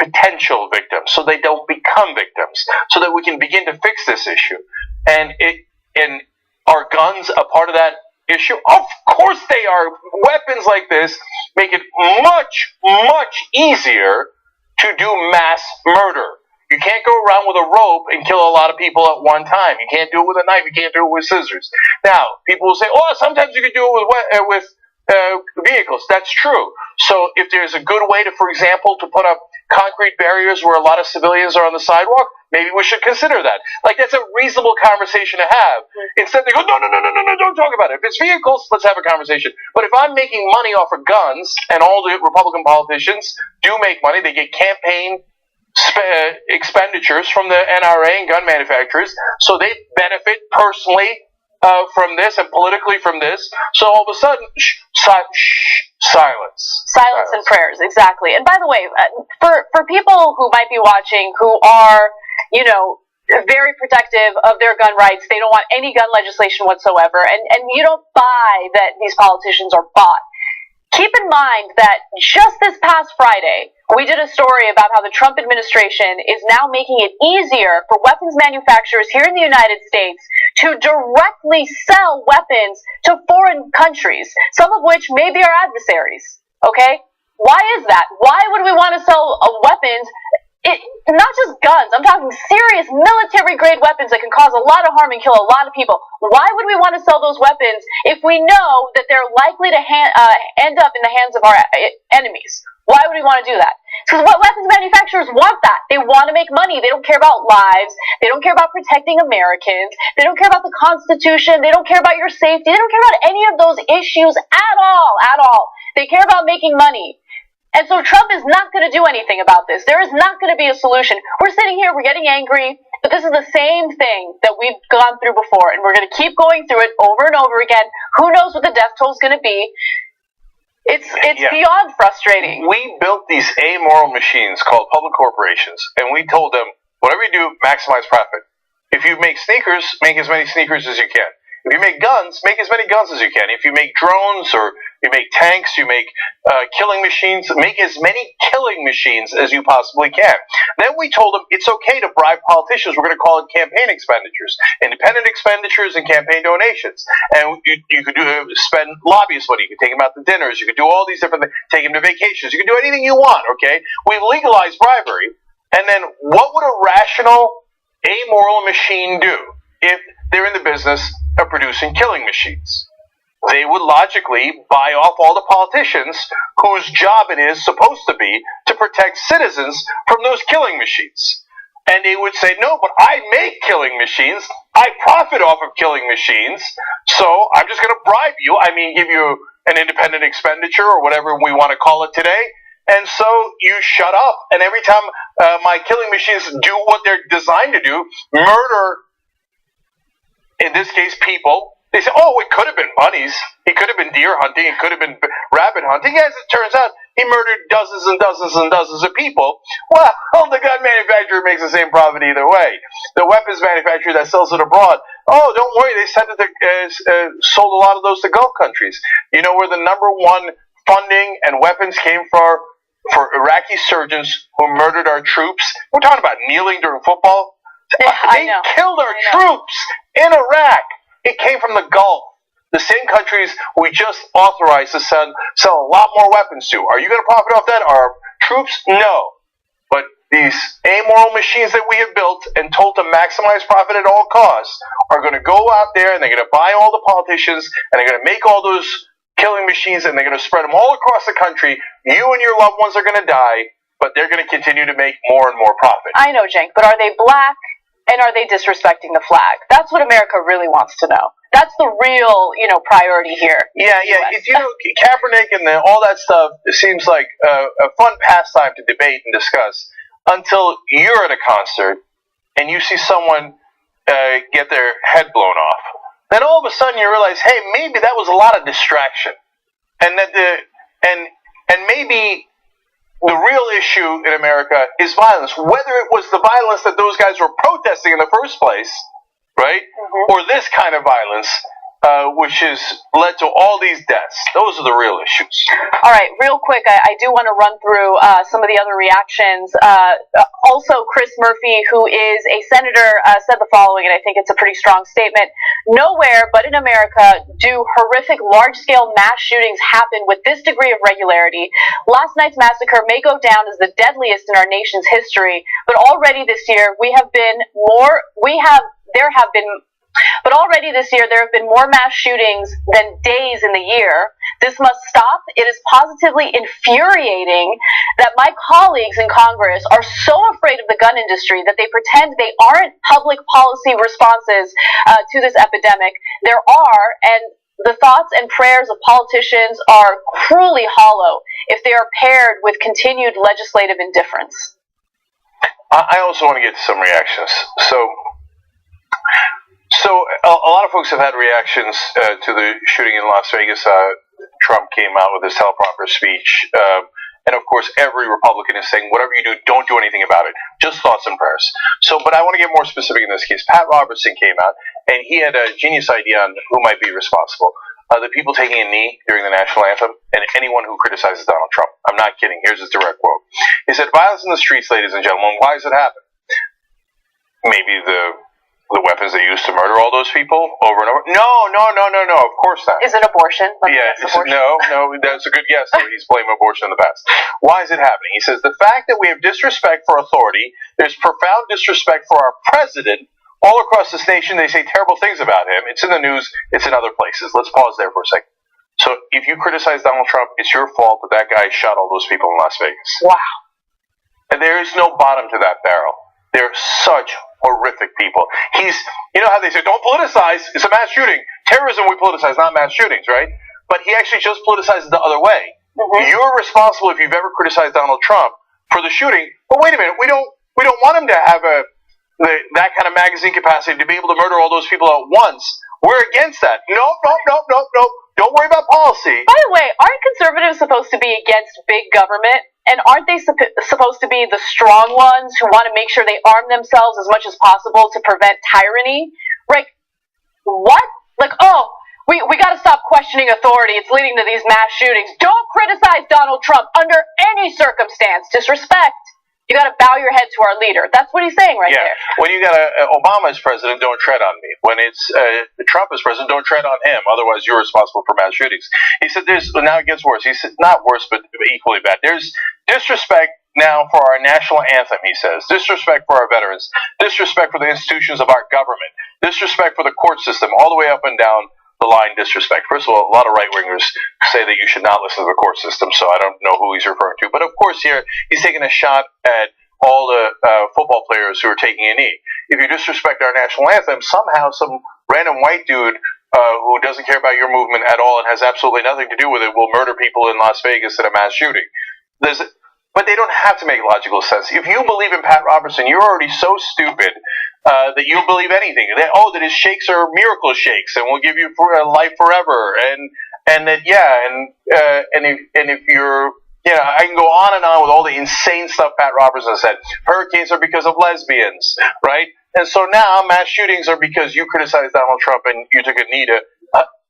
potential victims, so they don't become victims, so that we can begin to fix this issue. And are guns a part of that issue? Of course they are. Weapons like this make it much, much easier to do mass murder. You can't go around with a rope and kill a lot of people at one time. You can't do it with a knife. You can't do it with scissors. Now, people will say, oh, sometimes you can do it with vehicles. That's true. So if there's a good way to, for example, to put up concrete barriers where a lot of civilians are on the sidewalk, maybe we should consider that. Like, that's a reasonable conversation to have. Instead, they go, no, don't talk about it. If it's vehicles, let's have a conversation. But if I'm making money off of guns, and all the Republican politicians do make money, they get campaign expenditures from the NRA and gun manufacturers, so they benefit personally from this and politically from this. So all of a sudden, silence. Silence and prayers, exactly. And by the way, for people who might be watching who are, very protective of their gun rights, they don't want any gun legislation whatsoever, and you don't buy that these politicians are bought. Keep in mind that just this past Friday, we did a story about how the Trump administration is now making it easier for weapons manufacturers here in the United States to directly sell weapons to foreign countries, some of which may be our adversaries. Okay? Why is that? Why would we want to sell weapons? Not just guns. I'm talking serious military-grade weapons that can cause a lot of harm and kill a lot of people. Why would we want to sell those weapons if we know that they're likely to end up in the hands of our enemies? Why would we want to do that? Because what weapons manufacturers want that. They want to make money. They don't care about lives. They don't care about protecting Americans. They don't care about the Constitution. They don't care about your safety. They don't care about any of those issues at all. They care about making money. And so Trump is not going to do anything about this. There is not going to be a solution. We're sitting here, we're getting angry, but this is the same thing that we've gone through before, and we're going to keep going through it over and over again. Who knows what the death toll is going to be? It's beyond frustrating. We built these amoral machines called public corporations, and we told them, whatever you do, maximize profit. If you make sneakers, make as many sneakers as you can. If you make guns, make as many guns as you can. If you make drones or you make tanks, you make killing machines, make as many killing machines as you possibly can. Then we told them it's okay to bribe politicians. We're going to call it campaign expenditures, independent expenditures and campaign donations. And you could spend lobbyist money. You could take them out to dinners. You could do all these different things. Take them to vacations. You could do anything you want, okay? We've legalized bribery. And then what would a rational, amoral machine do if they're in the business of producing killing machines? They would logically buy off all the politicians whose job it is supposed to be to protect citizens from those killing machines. And they would say, no, but I make killing machines. I profit off of killing machines. So I'm just going to bribe you. I mean, give you an independent expenditure or whatever we want to call it today. and so you shut up. And every time my killing machines do what they're designed to do, murder, in this case, people, they say, oh, it could have been bunnies. It could have been deer hunting. It could have been rabbit hunting. As it turns out, he murdered dozens and dozens and dozens of people. Well, the gun manufacturer makes the same profit either way. The weapons manufacturer that sells it abroad, oh, don't worry, they sold a lot of those to Gulf countries. You know where the number one funding and weapons came for Iraqi surgeons who murdered our troops? We're talking about kneeling during football. They killed our troops in Iraq. It came from the Gulf. The same countries we just authorized to sell a lot more weapons to. Are you going to profit off that? Our troops? No. But these amoral machines that we have built and told to maximize profit at all costs are going to go out there and they're going to buy all the politicians and they're going to make all those killing machines and they're going to spread them all across the country. You and your loved ones are going to die, but they're going to continue to make more and more profit. I know, Cenk, but are they black? And are they disrespecting the flag? That's what America really wants to know. That's the real, priority here. Yeah. Kaepernick and all that stuff, it seems like a fun pastime to debate and discuss until you're at a concert and you see someone get their head blown off. Then all of a sudden you realize, hey, maybe that was a lot of distraction, and that and maybe the real issue in America is violence. Whether it was the violence that those guys were protesting in the first place, right, or this kind of violence, which has led to all these deaths. Those are the real issues. All right, real quick, I do want to run through some of the other reactions. Also, Chris Murphy, who is a senator, said the following, and I think it's a pretty strong statement. Nowhere but in America do horrific large-scale mass shootings happen with this degree of regularity. Last night's massacre may go down as the deadliest in our nation's history, but already this year But already this year, there have been more mass shootings than days in the year. This must stop. It is positively infuriating that my colleagues in Congress are so afraid of the gun industry that they pretend they aren't public policy responses to this epidemic. There are, and the thoughts and prayers of politicians are cruelly hollow if they are paired with continued legislative indifference. I also want to get to some reactions. So a lot of folks have had reactions to the shooting in Las Vegas. Trump came out with his teleprompter speech. And of course, every Republican is saying, whatever you do, don't do anything about it. Just thoughts and prayers. But I want to get more specific in this case. Pat Robertson came out, and he had a genius idea on who might be responsible. The people taking a knee during the national anthem, and anyone who criticizes Donald Trump. I'm not kidding. Here's his direct quote. He said, violence in the streets, ladies and gentlemen, why does it happen? Maybe the weapons they used to murder all those people over and over. No, of course not. Is it abortion? Abortion. No, that's a good guess. He's blaming abortion in the past. Why is it happening? He says, the fact that we have disrespect for authority, there's profound disrespect for our president. All across this nation, they say terrible things about him. It's in the news. It's in other places. Let's pause there for a second. So if you criticize Donald Trump, it's your fault that guy shot all those people in Las Vegas. Wow. And there is no bottom to that barrel. They're such horrific people. You know how they say, don't politicize, it's a mass shooting. Terrorism we politicize, not mass shootings, right? But he actually just politicizes the other way. Mm-hmm. You're responsible if you've ever criticized Donald Trump for the shooting. But wait a minute, we don't want him to have that kind of magazine capacity to be able to murder all those people at once. We're against that. No. Don't worry about policy. By the way, aren't conservatives supposed to be against big government? And aren't they supposed to be the strong ones who want to make sure they arm themselves as much as possible to prevent tyranny? Like, what? Like, we got to stop questioning authority. It's leading to these mass shootings. Don't criticize Donald Trump under any circumstance. Disrespect. You got to bow your head to our leader. That's what he's saying right there. When you got Obama as president, don't tread on me. When it's Trump as president, don't tread on him. Otherwise, you're responsible for mass shootings. He said now it gets worse. He said, not worse, but equally bad. There's disrespect now for our national anthem, he says. Disrespect for our veterans. Disrespect for the institutions of our government. Disrespect for the court system, all the way up and down the line. Disrespect. First of all, a lot of right-wingers say that you should not listen to the court system, so I don't know who he's referring to. But of course here, he's taking a shot at all the football players who are taking a knee. If you disrespect our national anthem, somehow some random white dude who doesn't care about your movement at all and has absolutely nothing to do with it will murder people in Las Vegas in a mass shooting. But they don't have to make logical sense. If you believe in Pat Robertson, you're already so stupid that you'll believe anything. That his shakes are miracle shakes, and will give you life forever, and that if you're I can go on and on with all the insane stuff Pat Robertson said. Hurricanes are because of lesbians, right? And so now mass shootings are because you criticized Donald Trump and you took a knee to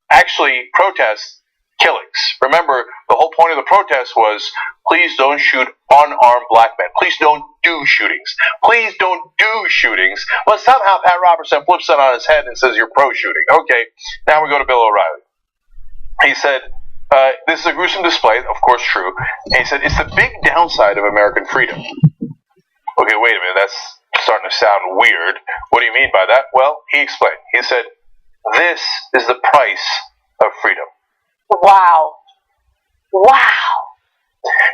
actually protest killings. Remember, the whole point of the protest was, please don't shoot unarmed black men. Please don't do shootings. Please don't do shootings. But somehow Pat Robertson flips it on his head and says you're pro-shooting. Okay, now we go to Bill O'Reilly. He said, this is a gruesome display, of course true. And he said, it's the big downside of American freedom. Okay, wait a minute, that's starting to sound weird. What do you mean by that? Well, he explained. He said, this is the price of freedom. Wow.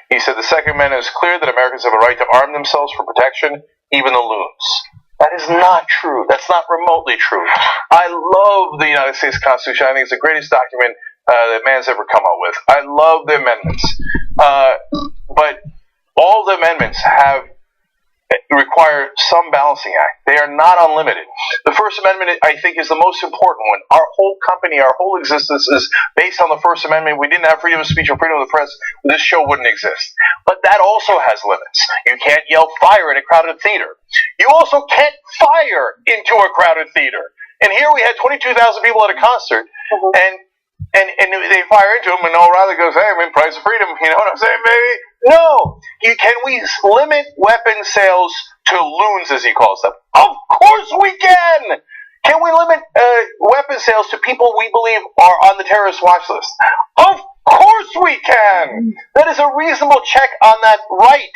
He said the Second Amendment is clear that Americans have a right to arm themselves for protection, even the loons. That is not true. That's not remotely true. I love the United States Constitution. I think it's the greatest document that man's ever come up with. I love the amendments. But all the amendments require some balancing act. They are not unlimited. The First Amendment, I think, is the most important one. Our whole company, our whole existence is based on the First Amendment. If we didn't have freedom of speech or freedom of the press, this show wouldn't exist. But that also has limits. You can't yell fire in a crowded theater. You also can't fire into a crowded theater. And here we had 22,000 people at a concert, and they fire into him, and O'Reilly goes, hey, price of freedom, you know what I'm saying, baby? No! Can we limit weapon sales to loons, as he calls them? Of course we can! Can we limit weapon sales to people we believe are on the terrorist watch list? Of course we can! That is a reasonable check on that right.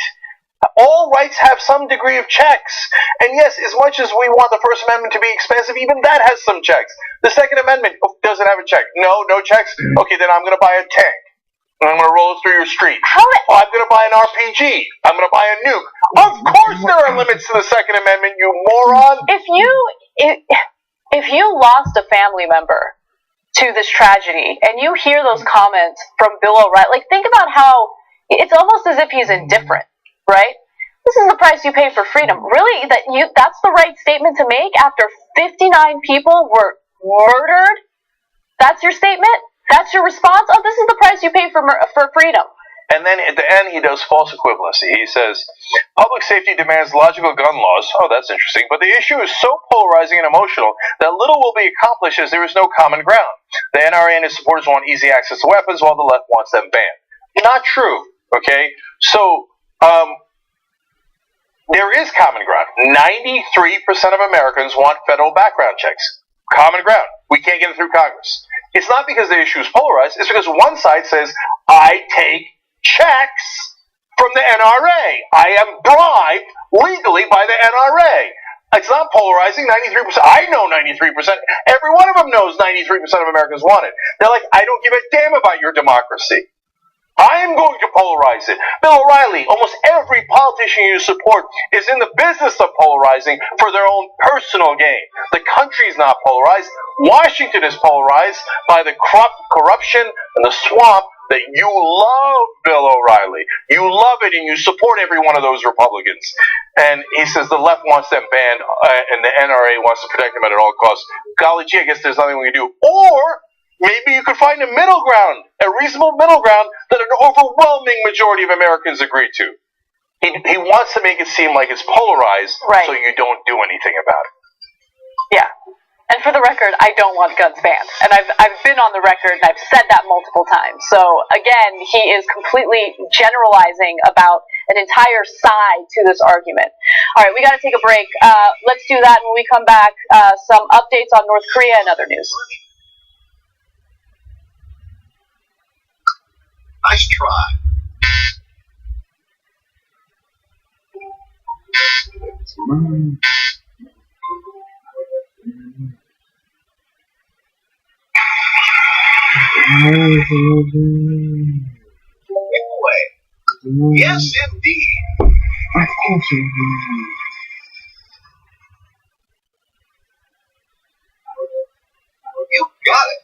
All rights have some degree of checks. And yes, as much as we want the First Amendment to be expensive, even that has some checks. The Second Amendment doesn't have a check. No checks? Okay, then I'm going to buy a tank. And I'm going to roll it through your street. I'm going to buy an RPG. I'm going to buy a nuke. Of course there are limits to the Second Amendment, you moron! If you lost a family member to this tragedy, and you hear those comments from Bill O'Reilly, think about how it's almost as if he's indifferent. Right? This is the price you pay for freedom. Really? That's the right statement to make after 59 people were murdered? That's your statement? That's your response? Oh, this is the price you pay for freedom. And then at the end, he does false equivalency. He says, public safety demands logical gun laws. Oh, that's interesting. But the issue is so polarizing and emotional that little will be accomplished as there is no common ground. The NRA and its supporters want easy access to weapons while the left wants them banned. Not true. Okay? So, there is common ground. 93% of Americans want federal background checks. Common ground. We can't get it through Congress. It's not because the issue is polarized. It's because one side says, I take checks from the NRA. I am bribed legally by the NRA. It's not polarizing. 93%. I know 93%. Every one of them knows 93% of Americans want it. They're like, I don't give a damn about your democracy. I am going to polarize it. Bill O'Reilly, almost every politician you support is in the business of polarizing for their own personal gain. The country is not polarized. Washington is polarized by the corruption and the swamp that you love, Bill O'Reilly. You love it and you support every one of those Republicans. And he says the left wants them banned and the NRA wants to protect them at all costs. Golly gee, I guess there's nothing we can do. Or maybe you could find a middle ground, a reasonable middle ground that an overwhelming majority of Americans agree to. He wants to make it seem like it's polarized, right, so you don't do anything about it. Yeah. And for the record, I don't want guns banned. And I've been on the record and I've said that multiple times. So again, he is completely generalizing about an entire side to this argument. All right, we got to take a break. Let's do that when we come back. Some updates on North Korea and other news. Nice try. Boy. Yes, indeed. Of course you do. You got it.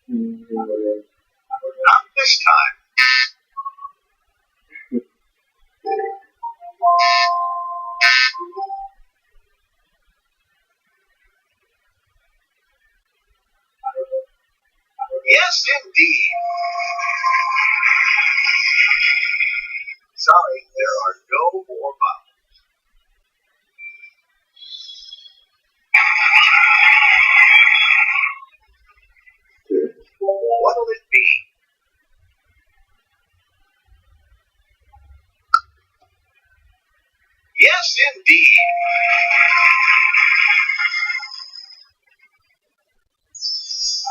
Not this time. Yes, indeed. Sorry, there are no more bottles. What'll it be? Yes, indeed.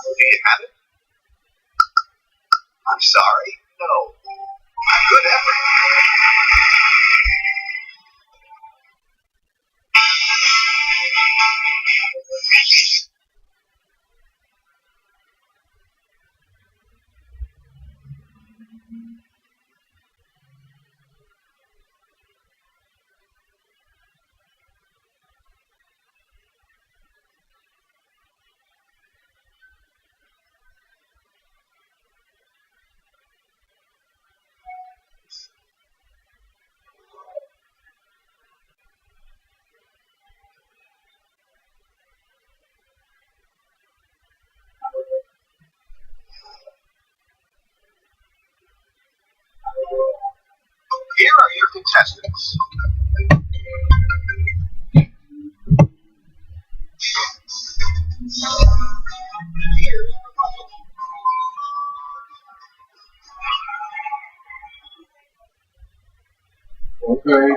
Do you have it? I'm sorry. No. Good effort. Here are your contestants. Here's the puzzle. Okay.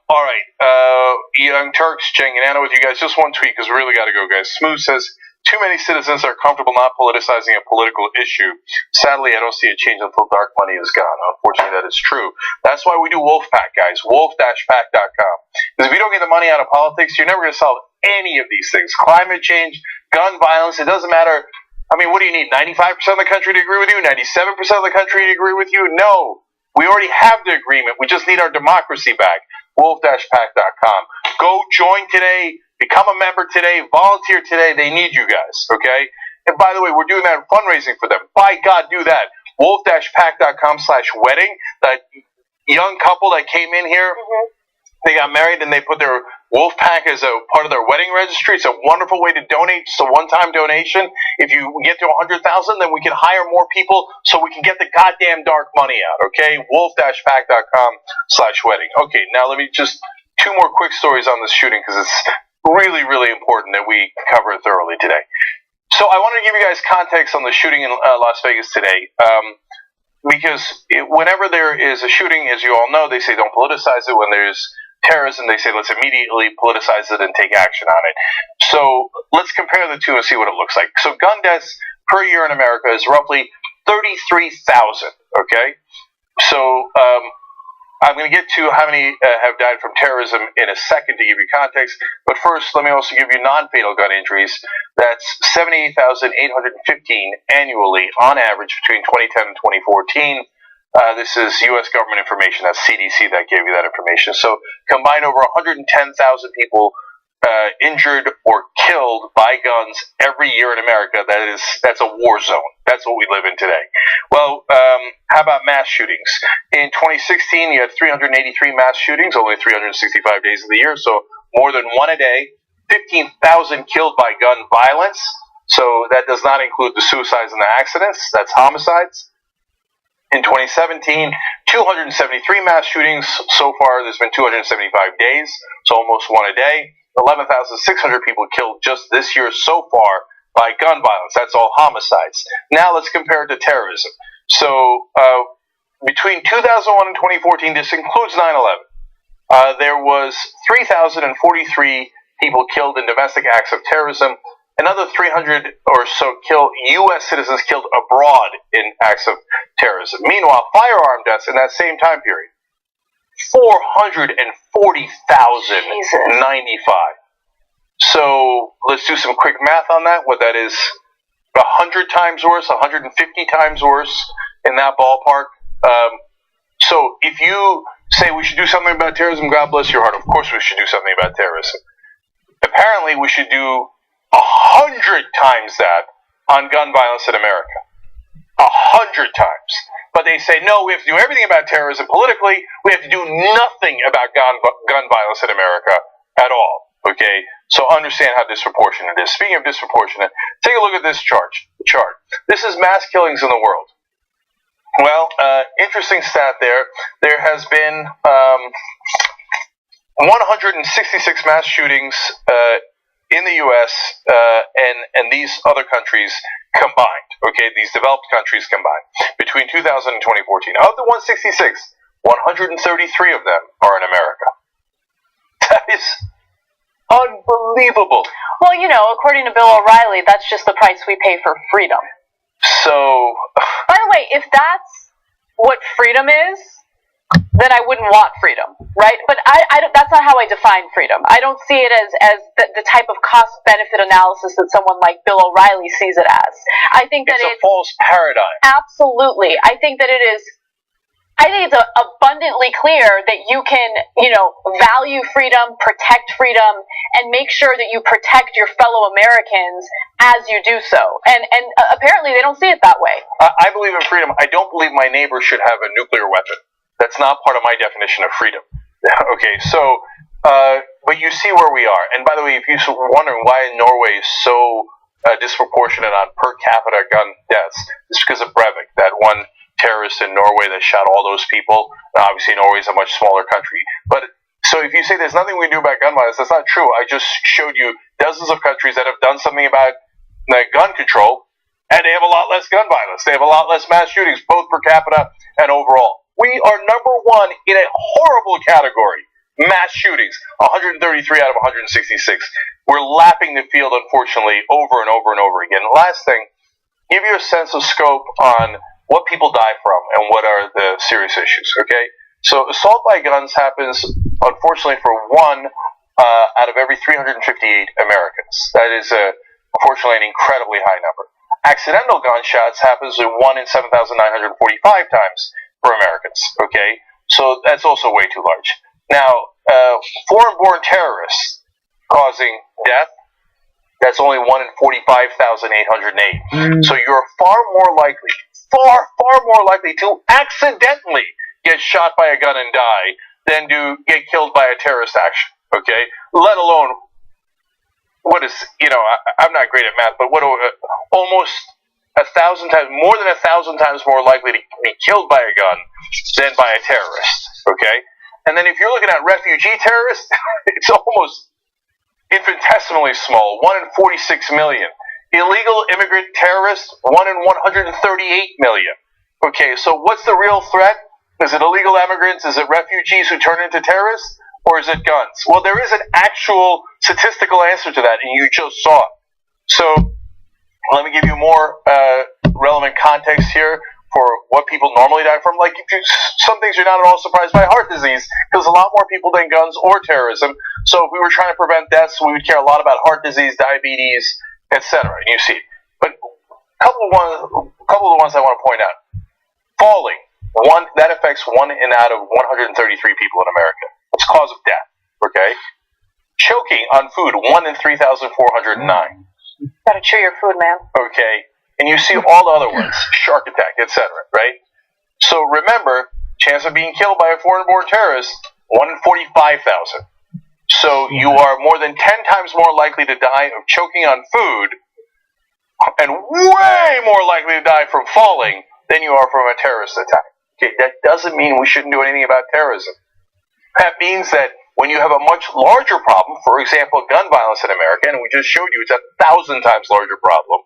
All right. Young Turks, Jenganana with you guys. Just one tweet because we really got to go, guys. Smooth says, too many citizens are comfortable not politicizing a political issue. Sadly, I don't see a change until dark money is gone. Unfortunately, that is true. That's why we do Wolfpack, guys. Wolf-pack.com. Because if you don't get the money out of politics, you're never going to solve any of these things. Climate change, gun violence, it doesn't matter. I mean, what do you need? 95% of the country to agree with you? 97% of the country to agree with you? No. We already have the agreement. We just need our democracy back. Wolf-pack.com. Go join today. Become a member today. Volunteer today. They need you guys, okay? And by the way, we're doing that fundraising for them. By God, do that. wolf-pack.com/wedding. That young couple that came in here, they got married and they put their wolf pack as a part of their wedding registry. It's a wonderful way to donate. It's a one-time donation. If you get to 100,000, then we can hire more people so we can get the goddamn dark money out. Okay, wolf-pack.com/wedding. Okay, now let me just two more quick stories on this shooting because it's really, really important that we cover it thoroughly today. So I want to give you guys context on the shooting in Las Vegas today. Because whenever there is a shooting, as you all know, they say don't politicize it. When there's terrorism, they say let's immediately politicize it and take action on it. So let's compare the two and see what it looks like. So gun deaths per year in America is roughly 33,000, okay? So I'm going to get to how many have died from terrorism in a second to give you context. But first, let me also give you non-fatal gun injuries. That's 78,815 annually on average between 2010 and 2014. This is U.S. government information. That's CDC that gave you that information. So combined over 110,000 people injured or killed by guns every year in America. That's a war zone. That's what we live in today. Well, how about mass shootings? In 2016, you had 383 mass shootings, only 365 days of the year, so more than one a day. 15,000 killed by gun violence. So that does not include the suicides and the accidents. That's homicides. In 2017, 273 mass shootings. So far, there's been 275 days, so almost one a day. 11,600 people killed just this year so far by gun violence. That's all homicides. Now let's compare it to terrorism. So between 2001 and 2014, this includes 9/11, there was 3,043 people killed in domestic acts of terrorism. Another 300 or so U.S. citizens killed abroad in acts of terrorism. Meanwhile, firearm deaths in that same time period, 440,095. So let's do some quick math on that. What that is, 100 times worse, 150 times worse in that ballpark. So if you say we should do something about terrorism, God bless your heart. Of course we should do something about terrorism. Apparently we should do 100 times that on gun violence in America. 100 times. But they say, no, we have to do everything about terrorism politically. We have to do nothing about gun violence in America at all. Okay? So understand how disproportionate it is. Speaking of disproportionate, take a look at this chart. This is mass killings in the world. Well, interesting stat there. There has been 166 mass shootings in the U.S. And these other countries combined, okay, these developed countries combined, between 2000 and 2014. Of the 166, 133 of them are in America. That is unbelievable. Well, according to Bill O'Reilly, that's just the price we pay for freedom. So... By the way, if that's what freedom is, then I wouldn't want freedom, right? But that's not how I define freedom. I don't see it as the type of cost-benefit analysis that someone like Bill O'Reilly sees it as. I think that it's a false paradigm. Absolutely. I think it's abundantly clear that you can, value freedom, protect freedom, and make sure that you protect your fellow Americans as you do so. And apparently they don't see it that way. I believe in freedom. I don't believe my neighbor should have a nuclear weapon. That's not part of my definition of freedom. Okay, so, but you see where we are. And by the way, if you're wondering why Norway is so disproportionate on per capita gun deaths, it's because of Breivik, that one terrorist in Norway that shot all those people. Obviously, Norway is a much smaller country. But so if you say there's nothing we can do about gun violence, that's not true. I just showed you dozens of countries that have done something about gun control, and they have a lot less gun violence. They have a lot less mass shootings, both per capita and overall. We are number one in a horrible category, mass shootings, 133 out of 166. We're lapping the field, unfortunately, over and over and over again. Last thing, give you a sense of scope on what people die from and what are the serious issues, okay? So assault by guns happens, unfortunately, for one out of every 358 Americans. That is, unfortunately, an incredibly high number. Accidental gunshots happens in 1 in 7,945 times for Americans, okay? So that's also way too large. Now, foreign-born terrorists causing death, that's only 1 in 45,808. So you're far more likely far, far more likely to accidentally get shot by a gun and die than to get killed by a terrorist action, okay? Let alone, what is, I'm not great at math, but almost 1,000 times, more than 1,000 times more likely to be killed by a gun than by a terrorist, okay? And then if you're looking at refugee terrorists, it's almost infinitesimally small, 1 in 46 million. Illegal immigrant terrorists, 1 in 138 million. Okay, so what's the real threat? Is it illegal immigrants? Is it refugees who turn into terrorists? Or is it guns? Well, there is an actual statistical answer to that, and you just saw it. So, let me give you more relevant context here for what people normally die from. Like, some things you're not at all surprised by: heart disease, because a lot more people than guns or terrorism. So if we were trying to prevent deaths, we would care a lot about heart disease, diabetes, etc. And you see, but a couple of the ones I want to point out: falling, that affects 1 in out of 133 people in America. It's cause of death. Okay, choking on food, 1 in 3,409. Gotta chew your food, man. Okay, and you see all the other ones: shark attack, etc. Right? So remember, chance of being killed by a foreign-born terrorist, 1 in 45,000. So you are more than 10 times more likely to die of choking on food, and way more likely to die from falling than you are from a terrorist attack. Okay, that doesn't mean we shouldn't do anything about terrorism. That means that when you have a much larger problem, for example, gun violence in America, and we just showed you it's 1,000 times larger problem,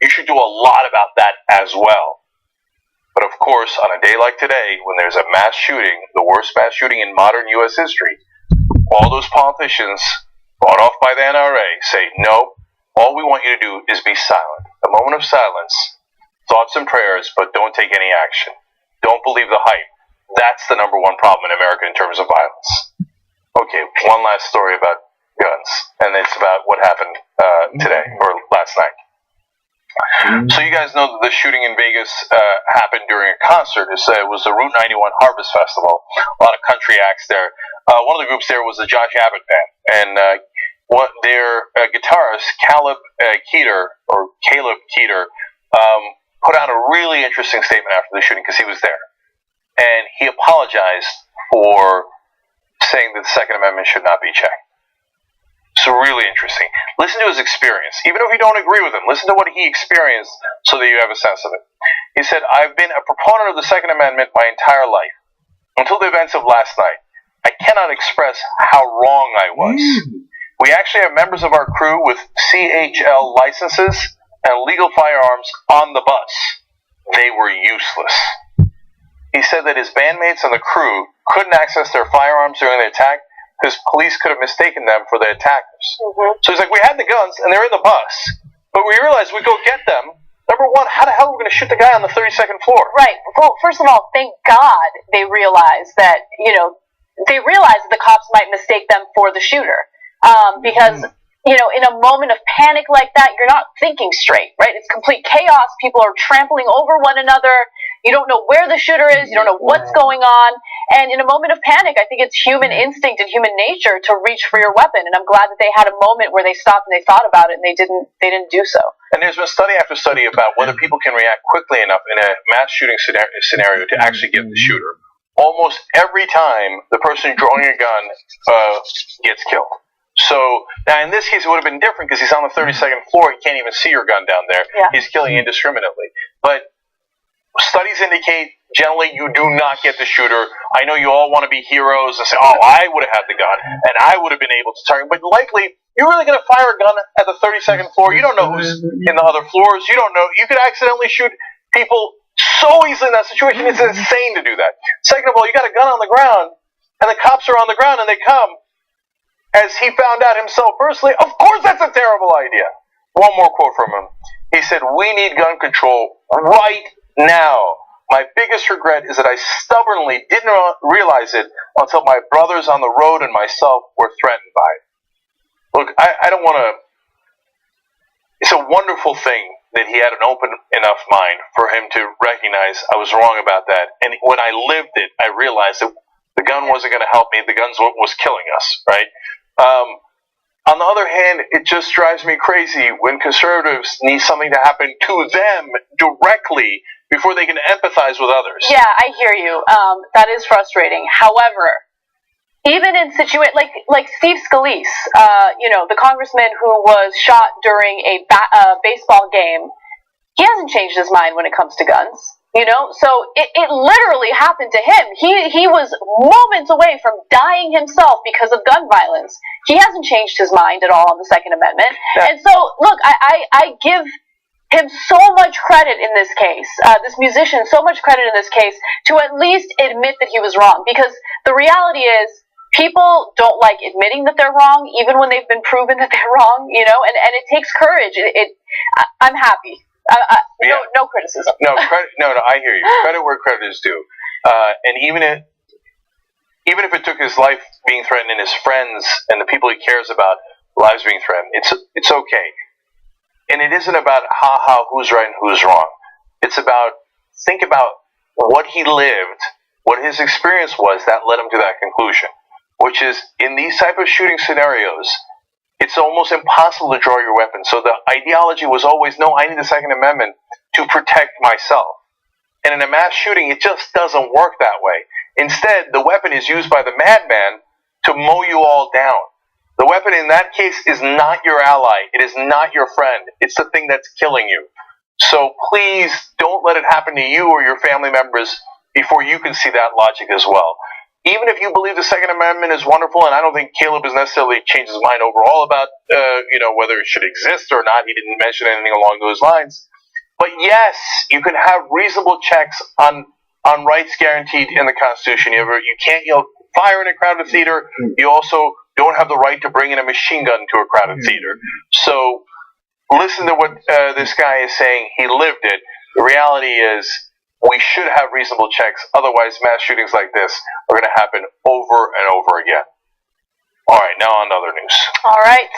you should do a lot about that as well. But of course, on a day like today, when there's a mass shooting, the worst mass shooting in modern U.S. history, all those politicians bought off by the NRA say, no, all we want you to do is be silent. A moment of silence, thoughts and prayers, but don't take any action. Don't believe the hype. That's the number one problem in America in terms of violence. Okay, one last story about guns, and it's about what happened today, or last night. So you guys know that the shooting in Vegas happened during a concert. It was the Route 91 Harvest Festival. A lot of country acts there. One of the groups there was the Josh Abbott band, and their guitarist Caleb Keeter put out a really interesting statement after the shooting because he was there, and he apologized for saying that the Second Amendment should not be checked. It's really interesting. Listen to his experience. Even if you don't agree with him, listen to what he experienced so that you have a sense of it. He said, I've been a proponent of the Second Amendment my entire life, until the events of last night. I cannot express how wrong I was. We actually have members of our crew with CHL licenses and legal firearms on the bus. They were useless. He said that his bandmates and the crew couldn't access their firearms during the attack because police could have mistaken them for the attackers. So he's like, we had the guns, and they're in the bus, but we realized we'd go get them. Number one, how the hell are we going to shoot the guy on the 32nd floor? Right. Well, first of all, thank God they realized that, the cops might mistake them for the shooter. Because, in a moment of panic like that, you're not thinking straight, right? It's complete chaos. People are trampling over one another. You don't know where the shooter is. You don't know what's going on. And in a moment of panic, I think it's human instinct and human nature to reach for your weapon. And I'm glad that they had a moment where they stopped and they thought about it, and they didn't do so. And there's been study after study about whether people can react quickly enough in a mass shooting scenario to actually get the shooter. Almost every time, the person drawing a gun gets killed. So, now in this case, it would have been different because he's on the 32nd floor. He can't even see your gun down there. Yeah. He's killing indiscriminately. But studies indicate generally you do not get the shooter. I know you all want to be heroes and say, oh, I would have had the gun, and I would have been able to target. But likely, you're really going to fire a gun at the 32nd floor. You don't know who's in the other floors. You don't know. You could accidentally shoot people so easily in that situation. It's insane to do that. Second of all, you got a gun on the ground, and the cops are on the ground, and they come. As he found out himself personally, of course that's a terrible idea. One more quote from him. He said, we need gun control right now. My biggest regret is that I stubbornly didn't realize it until my brothers on the road and myself were threatened by it. Look, I don't want to... It's a wonderful thing that he had an open enough mind for him to recognize I was wrong about that. And when I lived it, I realized that the gun wasn't going to help me. The gun was killing us, right? On the other hand, it just drives me crazy when conservatives need something to happen to them directly before they can empathize with others. Yeah, I hear you. That is frustrating. However, even in situations like Steve Scalise, the congressman who was shot during a baseball game, he hasn't changed his mind when it comes to guns. So it literally happened to him. He was moments away from dying himself because of gun violence. He hasn't changed his mind at all on the Second Amendment. Yeah. And so, look, I give him so much credit in this case, this musician, so much credit in this case, to at least admit that he was wrong. Because the reality is, people don't like admitting that they're wrong, even when they've been proven that they're wrong, and it takes courage. I'm happy. No criticism. No, I hear you. Credit where credit is due. And even if it took his life being threatened and his friends and the people he cares about lives being threatened, it's okay. And it isn't about who's right and who's wrong. It's about, think about what he lived, what his experience was that led him to that conclusion, which is, in these type of shooting scenarios, it's almost impossible to draw your weapon. So the ideology was always, no, I need the Second Amendment to protect myself. And in a mass shooting, it just doesn't work that way. Instead, the weapon is used by the madman to mow you all down. The weapon in that case is not your ally. It is not your friend. It's the thing that's killing you. So please don't let it happen to you or your family members before you can see that logic as well. Even if you believe the Second Amendment is wonderful, and I don't think Caleb has necessarily changed his mind overall about, whether it should exist or not. He didn't mention anything along those lines. But yes, you can have reasonable checks on rights guaranteed in the Constitution. You can't yell fire in a crowded theater. You also don't have the right to bring in a machine gun to a crowded theater. So listen to what this guy is saying. He lived it. The reality is, we should have reasonable checks. Otherwise, mass shootings like this are going to happen over and over again. All right, now on to other news. All right.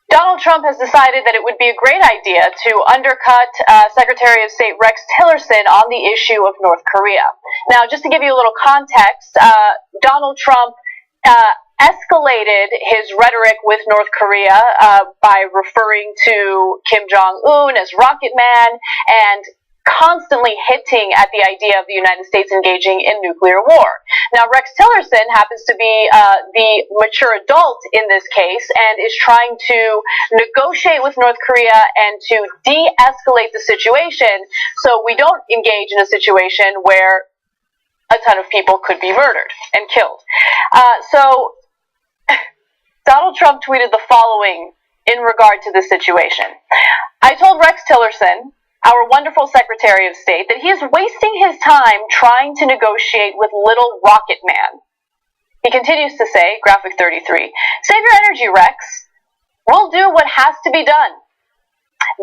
Donald Trump has decided that it would be a great idea to undercut Secretary of State Rex Tillerson on the issue of North Korea. Now, just to give you a little context, Donald Trump escalated his rhetoric with North Korea by referring to Kim Jong-un as Rocket Man and constantly hinting at the idea of the United States engaging in nuclear war. Now, Rex Tillerson happens to be the mature adult in this case and is trying to negotiate with North Korea and to de-escalate the situation so we don't engage in a situation where a ton of people could be murdered and killed. So Donald Trump tweeted the following in regard to this situation. I told Rex Tillerson, our wonderful Secretary of State, that he is wasting his time trying to negotiate with little Rocket Man. He continues to say, graphic 33, save your energy, Rex. We'll do what has to be done.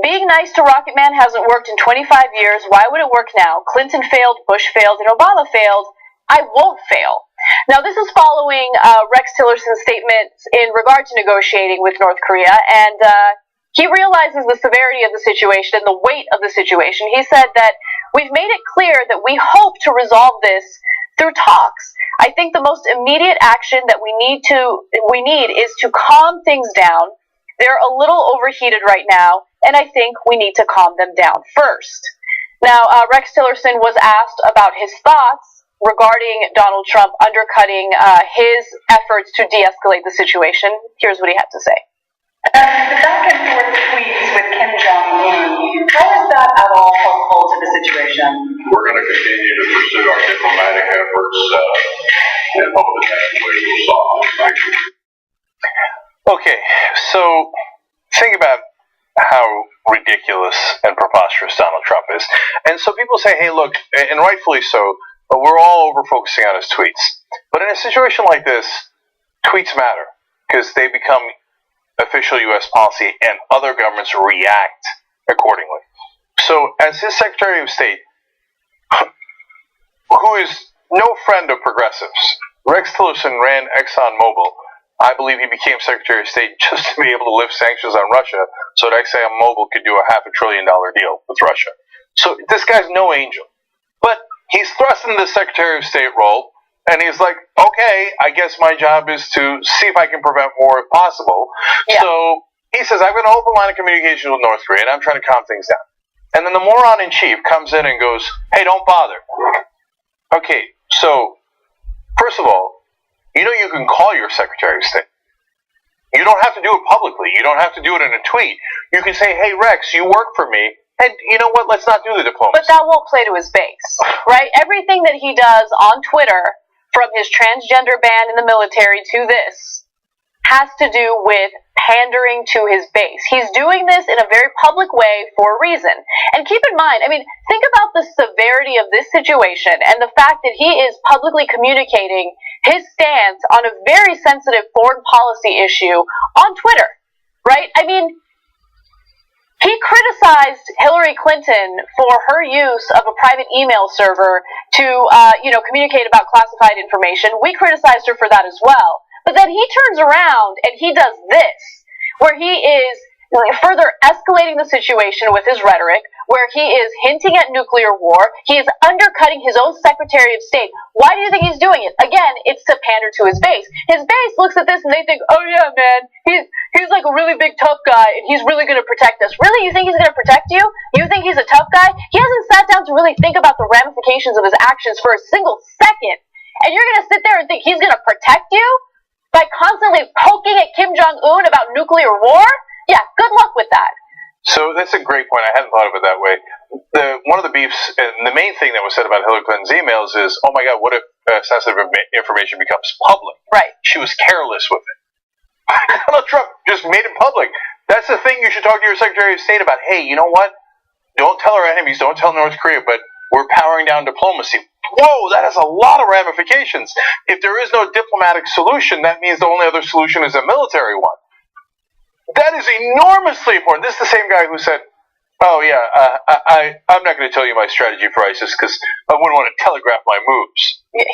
Being nice to Rocket Man hasn't worked in 25 years. Why would it work now? Clinton failed, Bush failed, and Obama failed. I won't fail. Now, this is following Rex Tillerson's statements in regard to negotiating with North Korea, and he realizes the severity of the situation and the weight of the situation. He said that we've made it clear that we hope to resolve this through talks. I think the most immediate action that we need is to calm things down. They're a little overheated right now, and I think we need to calm them down first. Now, Rex Tillerson was asked about his thoughts regarding Donald Trump undercutting his efforts to de-escalate the situation. Here's what he had to say. The back and forth tweets with Kim Jong-un, how is that at all helpful to the situation? We're going to continue to pursue our diplomatic efforts and hope that that way will solve this. Okay, so think about how ridiculous and preposterous Donald Trump is. And so people say, hey, look, and rightfully so, but we're all over-focusing on his tweets. But in a situation like this, tweets matter because they become official U.S. policy and other governments react accordingly. So as his Secretary of State, who is no friend of progressives, Rex Tillerson ran ExxonMobil. I believe he became Secretary of State just to be able to lift sanctions on Russia so that ExxonMobil could do a $500 billion deal with Russia. So this guy's no angel. But he's thrust into the Secretary of State role, and he's like, okay, I guess my job is to see if I can prevent war if possible. Yeah. So he says, I've got an open line of communication with North Korea, and I'm trying to calm things down. And then the moron in chief comes in and goes, hey, don't bother. Okay, so, first of all, you know you can call your Secretary of State. You don't have to do it publicly. You don't have to do it in a tweet. You can say, hey, Rex, you work for me, and you know what? Let's not do the diplomacy. But that won't play to his base, right? Everything that he does on Twitter, from his transgender ban in the military to this, has to do with pandering to his base. He's doing this in a very public way for a reason. And keep in mind, I mean, think about the severity of this situation and the fact that he is publicly communicating his stance on a very sensitive foreign policy issue on Twitter, right? I mean, he criticized Hillary Clinton for her use of a private email server to, communicate about classified information. We criticized her for that as well. But then he turns around and he does this, where he is further escalating the situation with his rhetoric, where he is hinting at nuclear war. He is undercutting his own Secretary of State. Why do you think he's doing it? Again, it's to pander to his base. His base looks at this and they think, oh yeah, man, he's like a really big tough guy and he's really going to protect us. Really? You think he's going to protect you? You think he's a tough guy? He hasn't sat down to really think about the ramifications of his actions for a single second. And you're going to sit there and think he's going to protect you by constantly poking at Kim Jong-un about nuclear war? Yeah, good luck with that. So that's a great point. I hadn't thought of it that way. One of the beefs, and the main thing that was said about Hillary Clinton's emails is, oh my God, what if sensitive information becomes public? Right. She was careless with it. Donald Trump just made it public. That's the thing you should talk to your Secretary of State about. Hey, you know what? Don't tell our enemies, don't tell North Korea, but we're powering down diplomacy. Whoa, that has a lot of ramifications. If there is no diplomatic solution, that means the only other solution is a military one. That is enormously important. This is the same guy who said, oh yeah, I'm not going to tell you my strategy for ISIS because I wouldn't want to telegraph my moves.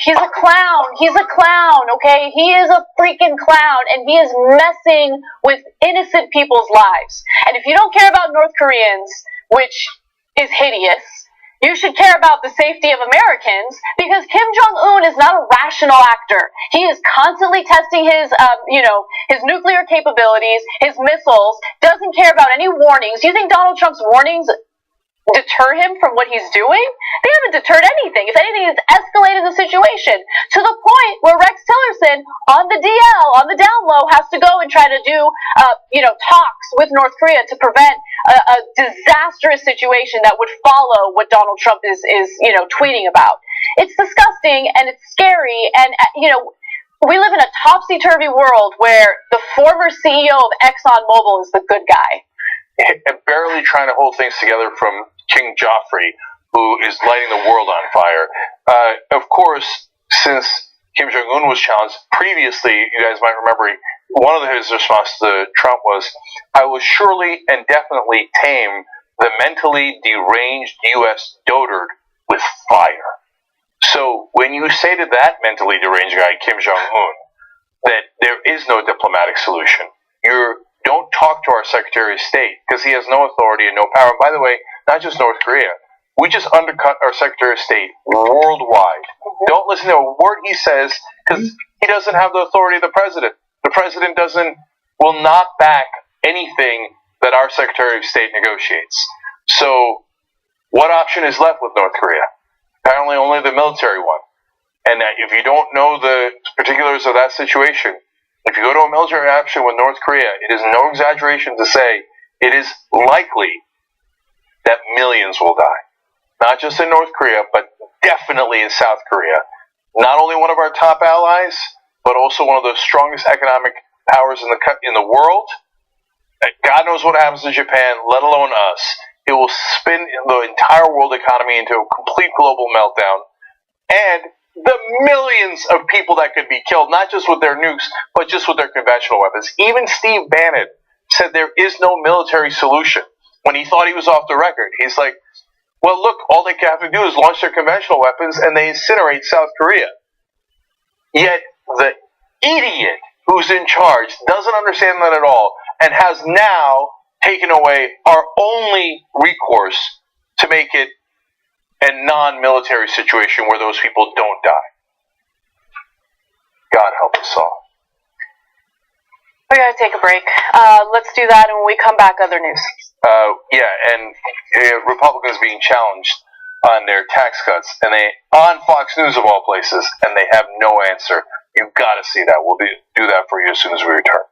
He's a clown. He's a clown, okay? He is a freaking clown, and he is messing with innocent people's lives. And if you don't care about North Koreans, which is hideous, you should care about the safety of Americans, because Kim Jong-un is not a rational actor. He is constantly testing his nuclear capabilities, his missiles, doesn't care about any warnings. Do you think Donald Trump's warnings deter him from what he's doing? They haven't deterred anything. If anything, it's escalated the situation to the point where Rex Tillerson on the DL, on the down low, has to go and try to do, talks with North Korea to prevent a disastrous situation that would follow what Donald Trump is tweeting about. It's disgusting and it's scary, and we live in a topsy-turvy world where the former CEO of ExxonMobil is the good guy. And barely trying to hold things together from King Joffrey, who is lighting the world on fire. Of course, since Kim Jong-un was challenged previously, you guys might remember, one of his responses to Trump was, I will surely and definitely tame the mentally deranged U.S. dotard with fire. So when you say to that mentally deranged guy, Kim Jong-un, that there is no diplomatic solution, don't talk to our Secretary of State, because he has no authority and no power. And by the way, not just North Korea. We just undercut our Secretary of State worldwide. Don't listen to a word he says, because he doesn't have the authority of the president. The president will not back anything that our Secretary of State negotiates. So what option is left with North Korea? Apparently only the military one. And if you don't know the particulars of that situation, if you go to a military action with North Korea, it is no exaggeration to say it is likely that millions will die. Not just in North Korea, but definitely in South Korea. Not only one of our top allies, but also one of the strongest economic powers in the world. God knows what happens to Japan, let alone us. It will spin the entire world economy into a complete global meltdown. And the millions of people that could be killed, not just with their nukes, but just with their conventional weapons. Even Steve Bannon said there is no military solution when he thought he was off the record. He's like, well, look, all they have to do is launch their conventional weapons and they incinerate South Korea. Yet the idiot who's in charge doesn't understand that at all and has now taken away our only recourse to make it a non-military situation where those people don't die. God help us all. We gotta take a break. Let's do that, and when we come back, other news. And Republicans being challenged on their tax cuts, and they on Fox News of all places, and they have no answer. You've got to see that. We'll do that for you as soon as we return.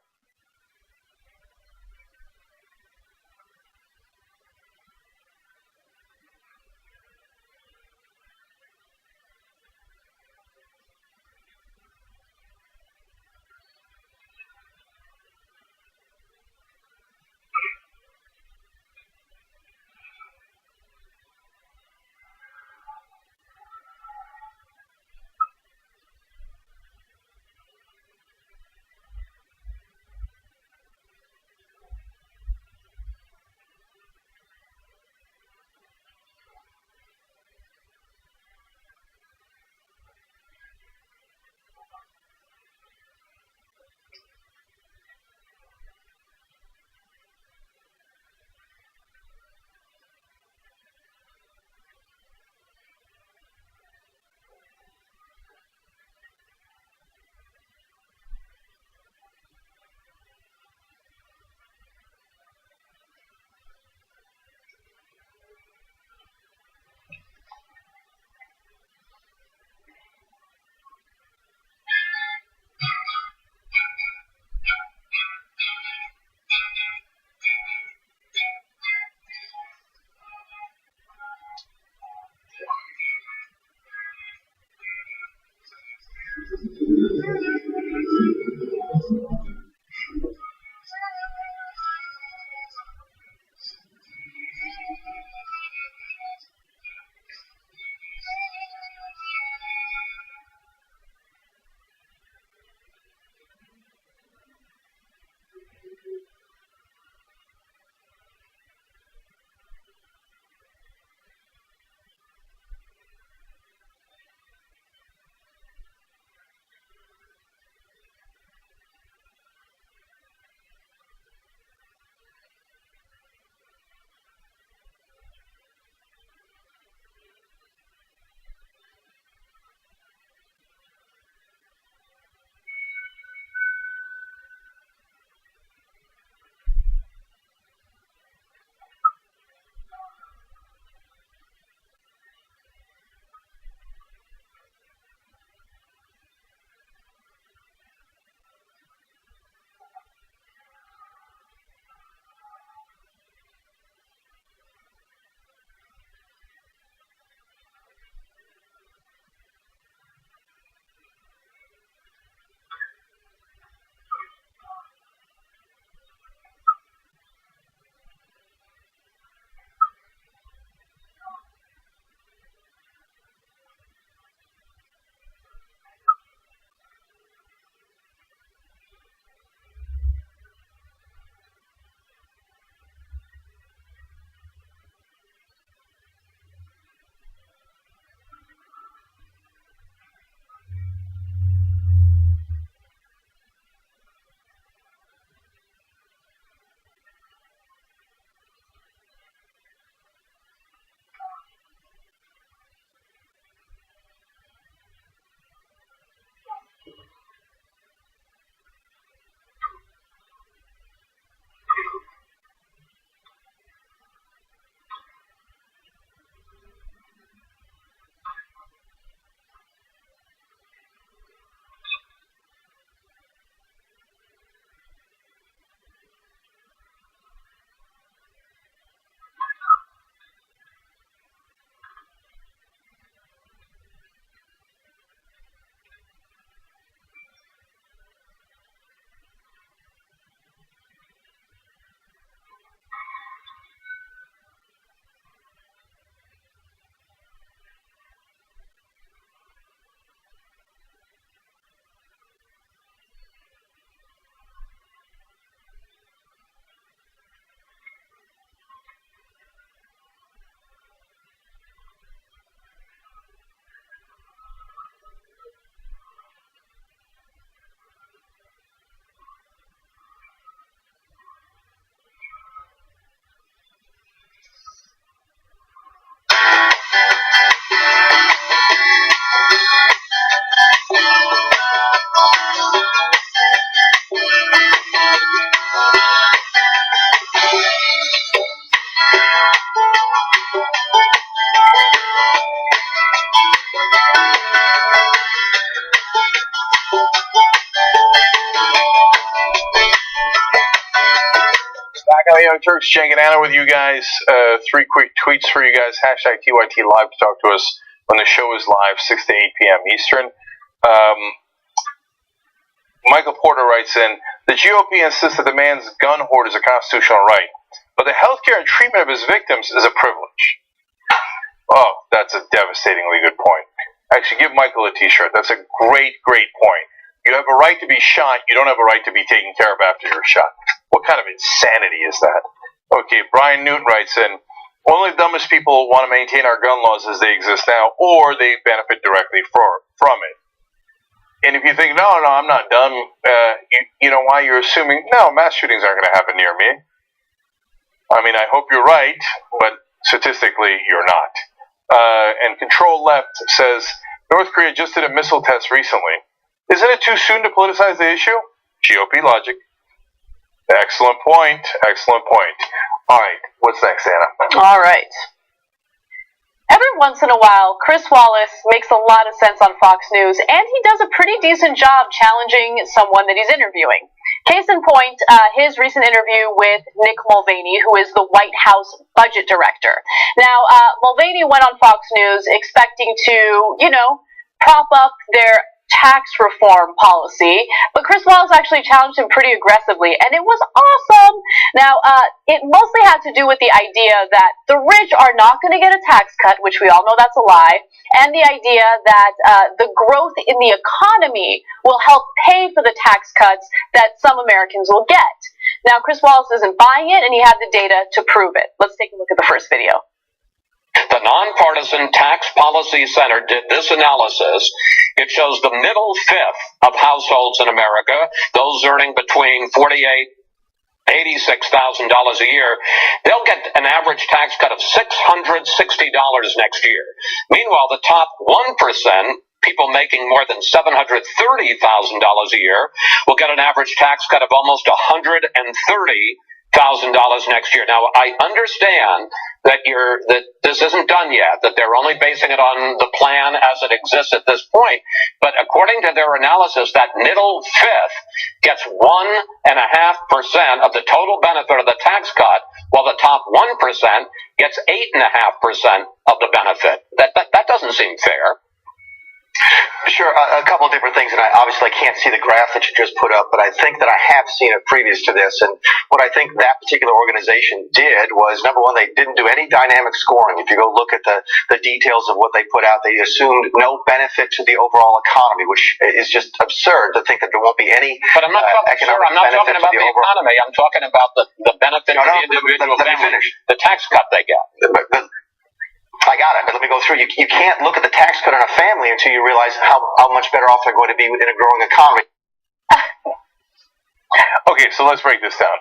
My Young Turks, Cenk and Anna with you guys. 3 quick tweets for you guys. Hashtag TYT Live to talk to us when the show is live, 6 to 8 p.m. Eastern. Michael Porter writes in, the GOP insists that the man's gun hoard is a constitutional right, but the healthcare and treatment of his victims is a privilege. Oh, that's a devastatingly good point. Actually, give Michael a t-shirt. That's a great, great point. You have a right to be shot. You don't have a right to be taken care of after you're shot. What kind of insanity is that? Okay, Brian Newton writes in, only the dumbest people want to maintain our gun laws as they exist now, or they benefit directly from it. And if you think, no, I'm not dumb, you know why? You're assuming, no, mass shootings aren't going to happen near me. I mean, I hope you're right, but statistically, you're not. And Control Left says, North Korea just did a missile test recently. Isn't it too soon to politicize the issue? GOP logic. Excellent point. Excellent point. All right, what's next, Anna? All right. Every once in a while, Chris Wallace makes a lot of sense on Fox News, and he does a pretty decent job challenging someone that he's interviewing. Case in point, his recent interview with Nick Mulvaney, who is the White House budget director. Now, Mulvaney went on Fox News expecting to, prop up their tax reform policy, but Chris Wallace actually challenged him pretty aggressively, and it was awesome. Now, it mostly had to do with the idea that the rich are not going to get a tax cut, which we all know that's a lie, and the idea that the growth in the economy will help pay for the tax cuts that some Americans will get. Now, Chris Wallace isn't buying it, and he had the data to prove it. Let's take a look at the first video. The Nonpartisan Tax Policy Center did this analysis. It shows the middle fifth of households in America, those earning between $48,000 $86,000 a year, they'll get an average tax cut of $660 next year. Meanwhile, the top 1%, people making more than $730,000 a year, will get an average tax cut of almost $130,000 next year. Now, I understand that this isn't done yet, that they're only basing it on the plan as it exists at this point. But according to their analysis, that middle fifth gets 1.5% of the total benefit of the tax cut, while the top 1% gets 8.5% of the benefit. That doesn't seem fair. Sure, a couple of different things, and I obviously can't see the graph that you just put up, but I think that I have seen it previous to this, and what I think that particular organization did was, number one, they didn't do any dynamic scoring. If you go look at the details of what they put out, they assumed no benefit to the overall economy, which is just absurd to think that there won't be any But I'm not talking about the economy. I'm talking about the benefit to the individual family, the tax cut they get. I got it, but let me go through. You can't look at the tax cut on a family until you realize how much better off they're going to be within a growing economy. Okay, so let's break this down.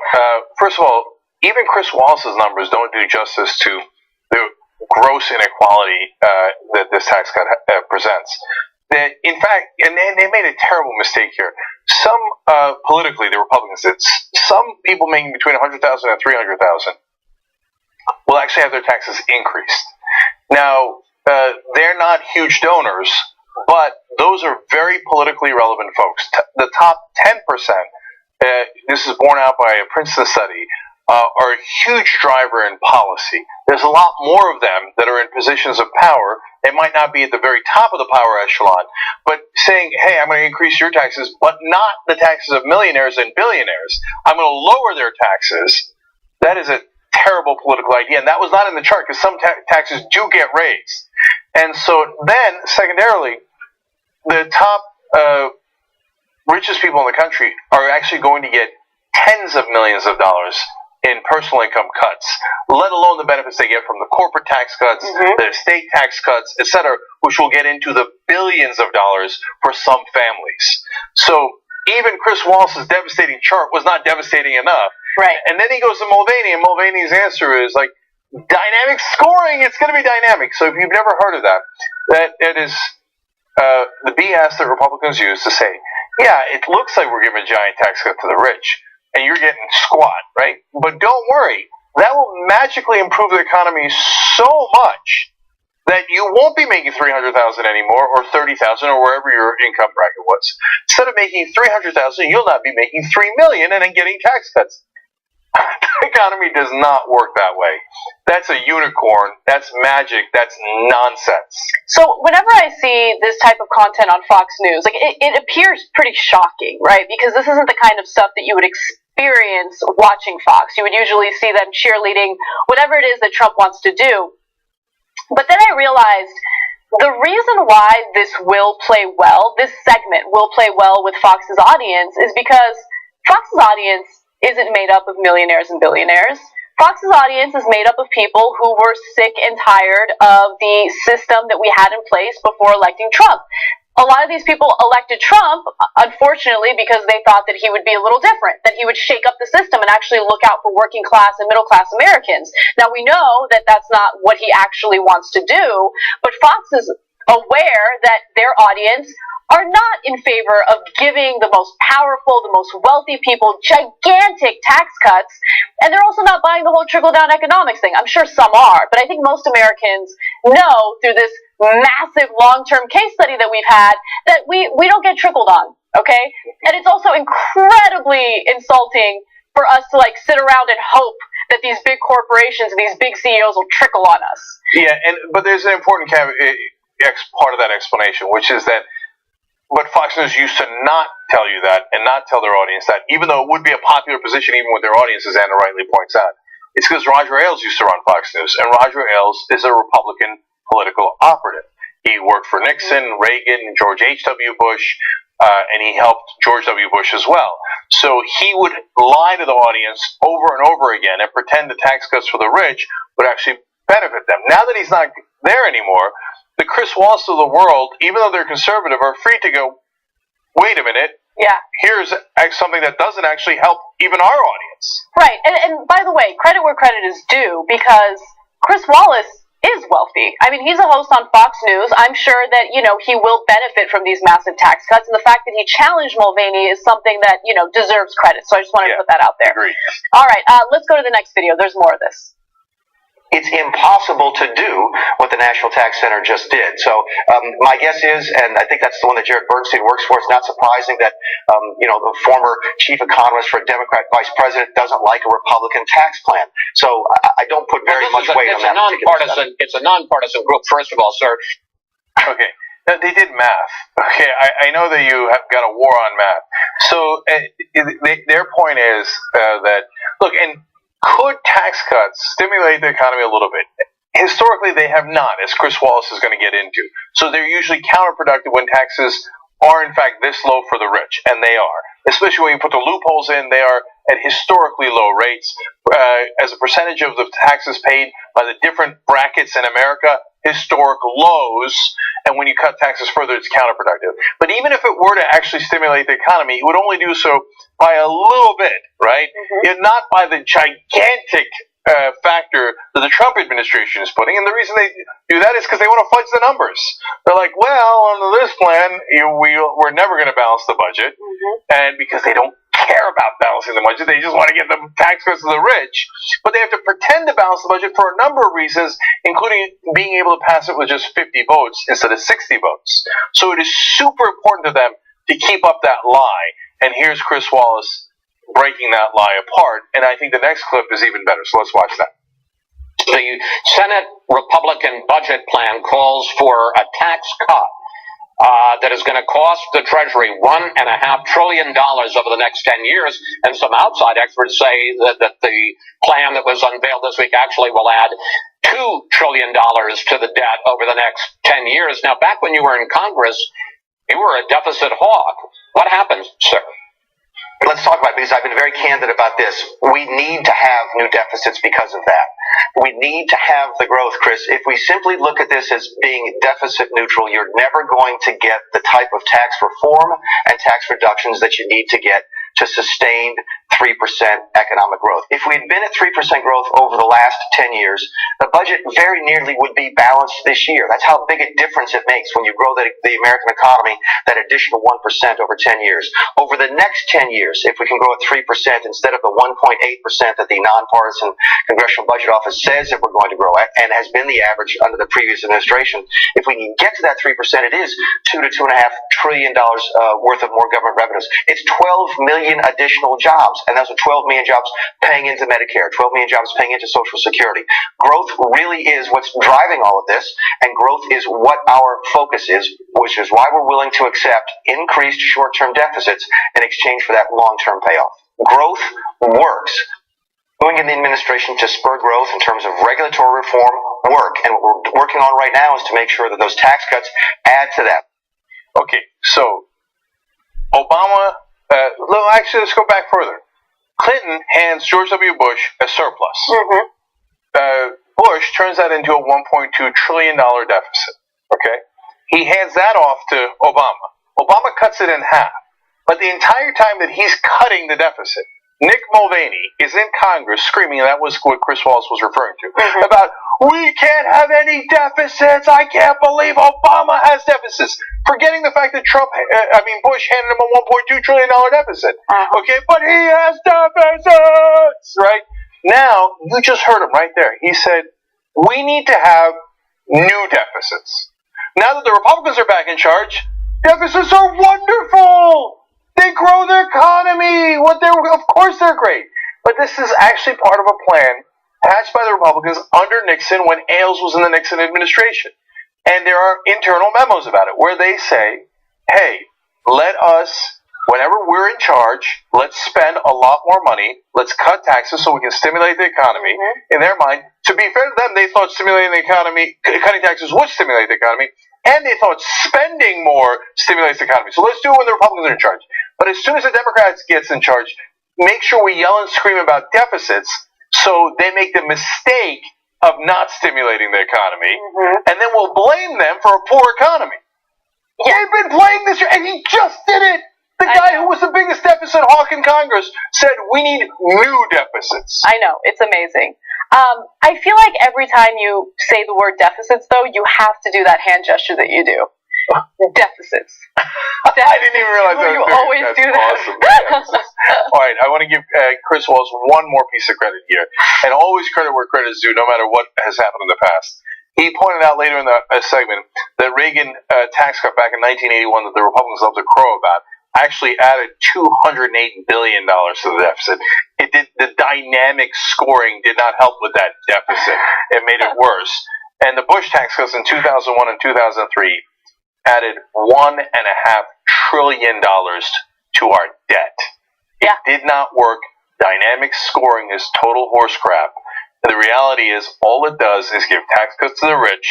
First of all, even Chris Wallace's numbers don't do justice to the gross inequality that this tax cut presents. That, in fact, and they made a terrible mistake here. Some, politically, the Republicans did, some people making between $100,000 and $300,000 will actually have their taxes increased. Now, they're not huge donors, but those are very politically relevant folks. The top 10%, this is borne out by a Princeton study, are a huge driver in policy. There's a lot more of them that are in positions of power. They might not be at the very top of the power echelon, but saying, hey, I'm going to increase your taxes, but not the taxes of millionaires and billionaires. I'm going to lower their taxes. That is a terrible political idea, and that was not in the chart because some taxes do get raised. And so then, secondarily, the top richest people in the country are actually going to get tens of millions of dollars in personal income cuts, let alone the benefits they get from the corporate tax cuts, the estate tax cuts, etc., which will get into the billions of dollars for some families. So even Chris Wallace's devastating chart was not devastating enough. Right. And then he goes to Mulvaney, and Mulvaney's answer is like, dynamic scoring, it's going to be dynamic. So if you've never heard of that, that is the BS that Republicans use to say, yeah, it looks like we're giving a giant tax cut to the rich, and you're getting squat, right? But don't worry, that will magically improve the economy so much that you won't be making $300,000 anymore, or $30,000, or wherever your income bracket was. Instead of making $300,000, you'll not be making $3 million and then getting tax cuts. The economy does not work that way. That's a unicorn. That's magic. That's nonsense. So whenever I see this type of content on Fox News, like it appears pretty shocking, right? Because this isn't the kind of stuff that you would experience watching Fox. You would usually see them cheerleading whatever it is that Trump wants to do. But then I realized the reason why this will play well, this segment will play well with Fox's audience, is because Fox's audience isn't made up of millionaires and billionaires. Fox's audience is made up of people who were sick and tired of the system that we had in place before electing Trump. A lot of these people elected Trump, unfortunately, because they thought that he would be a little different, that he would shake up the system and actually look out for working class and middle class Americans. Now, we know that that's not what he actually wants to do, but Fox is aware that their audience are not in favor of giving the most powerful, the most wealthy people gigantic tax cuts, and they're also not buying the whole trickle-down economics thing. I'm sure some are, but I think most Americans know through this massive long-term case study that we've had that we don't get trickled on, okay? And it's also incredibly insulting for us to like sit around and hope that these big corporations and these big CEOs will trickle on us. Yeah, but there's an important part of that explanation, which is that but Fox News used to not tell you that and not tell their audience that, even though it would be a popular position even with their audience, as Anna rightly points out. It's because Roger Ailes used to run Fox News, and Roger Ailes is a Republican political operative. He worked for Nixon, Reagan, George H.W. Bush, and he helped George W. Bush as well. So he would lie to the audience over and over again and pretend the tax cuts for the rich would actually benefit them. Now that he's not there anymore, the Chris Wallace of the world, even though they're conservative, are free to go, wait a minute, here's something that doesn't actually help even our audience. Right, and by the way, credit where credit is due, because Chris Wallace is wealthy. I mean, he's a host on Fox News. I'm sure that, you know, he will benefit from these massive tax cuts, and the fact that he challenged Mulvaney is something that, you know, deserves credit. So I just wanted to put that out there. Agreed. All right, let's go to the next video. There's more of this. It's impossible to do what the National Tax Center just did. So my guess is, and I think that's the one that Jared Bernstein works for, it's not surprising that the former chief economist for a Democrat vice president doesn't like a Republican tax plan. So I don't put very much weight on that. It's a nonpartisan group, first of all, sir. Okay. Now, they did math. Okay, I know that you have got a war on math. So their point is that, look, and could tax cuts stimulate the economy a little bit? Historically, they have not, as Chris Wallace is going to get into. So they're usually counterproductive when taxes are, in fact, this low for the rich, and they are. Especially when you put the loopholes in, they are at historically low rates. As a percentage of the taxes paid by the different brackets in America, historic lows, and when you cut taxes further, it's counterproductive. But even if it were to actually stimulate the economy, it would only do so by a little bit, right? And not by the gigantic factor that the Trump administration is putting. And the reason they do that is because they want to fudge the numbers. They're like, well, under this plan, we're never going to balance the budget. And because they don't care about balancing the budget, they just want to get the tax cuts to the rich. But they have to pretend to balance the budget for a number of reasons, including being able to pass it with just 50 votes instead of 60 votes. So it is super important to them to keep up that lie. And here's Chris Wallace breaking that lie apart. And I think the next clip is even better. So let's watch that. The Senate Republican budget plan calls for a tax cut that is going to cost the Treasury $1.5 trillion over the next 10 years. And some outside experts say that the plan that was unveiled this week actually will add $2 trillion to the debt over the next 10 years. Now, back when you were in Congress, you were a deficit hawk. What happened, sir? Let's talk about it, because I've been very candid about this. We need to have new deficits because of that. We need to have the growth, Chris. If we simply look at this as being deficit neutral, you're never going to get the type of tax reform and tax reductions that you need to get to sustain 3% economic growth. If we had been at 3% growth over the last 10 years, the budget very nearly would be balanced this year. That's how big a difference it makes when you grow the American economy, that additional 1% over 10 years. Over the next 10 years, if we can grow at 3% instead of the 1.8% that the nonpartisan Congressional Budget Office says that we're going to grow at, and has been the average under the previous administration, if we can get to that 3%, it is $2 to $2.5 trillion worth of more government revenues. It's 12 million additional jobs. jobs, and those are 12 million jobs paying into Medicare, 12 million jobs paying into Social Security. Growth really is what's driving all of this, and growth is what our focus is, which is why we're willing to accept increased short-term deficits in exchange for that long-term payoff. Growth works. Going in the administration to spur growth in terms of regulatory reform work, and what we're working on right now is to make sure that those tax cuts add to that. Okay, so Obama, actually, let's go back further. Clinton hands George W. Bush a surplus. Mm-hmm. Bush turns that into a $1.2 trillion deficit. Okay? He hands that off to Obama. Obama cuts it in half. But the entire time that he's cutting the deficit, Nick Mulvaney is in Congress screaming, and that was what Chris Wallace was referring to, about, we can't have any deficits. I can't believe Obama has deficits. Forgetting the fact that Bush handed him a $1.2 trillion deficit. Okay, but he has deficits, right? Now, you just heard him right there. He said, we need to have new deficits. Now that the Republicans are back in charge, deficits are wonderful. They grow their economy. Of course they're great. But this is actually part of a plan hatched by the Republicans under Nixon when Ailes was in the Nixon administration. And there are internal memos about it where they say, hey, let us, whenever we're in charge, let's spend a lot more money. Let's cut taxes so we can stimulate the economy. In their mind, to be fair to them, they thought stimulating the economy, cutting taxes would stimulate the economy. And they thought spending more stimulates the economy. So let's do it when the Republicans are in charge. But as soon as the Democrats gets in charge, make sure we yell and scream about deficits so they make the mistake of not stimulating the economy. And then we'll blame them for a poor economy. Yeah. They've been playing this, and he just did it. The guy who was the biggest deficit hawk in Congress said we need new deficits. I know. It's amazing. I feel like every time you say the word deficits, though, you have to do that hand gesture that you do. Deficits. I didn't even realize that. You always do that. Awesome. All right, I want to give Chris Wallace one more piece of credit here. And always credit where credit is due, no matter what has happened in the past. He pointed out later in the segment that Reagan tax cut back in 1981 that the Republicans love to crow about actually added $208 billion to the deficit. The dynamic scoring did not help with that deficit. It made it worse. And the Bush tax cuts in 2001 and 2003 added $1.5 trillion to our debt. It did not work. Dynamic scoring is total horse crap. And the reality is, all it does is give tax cuts to the rich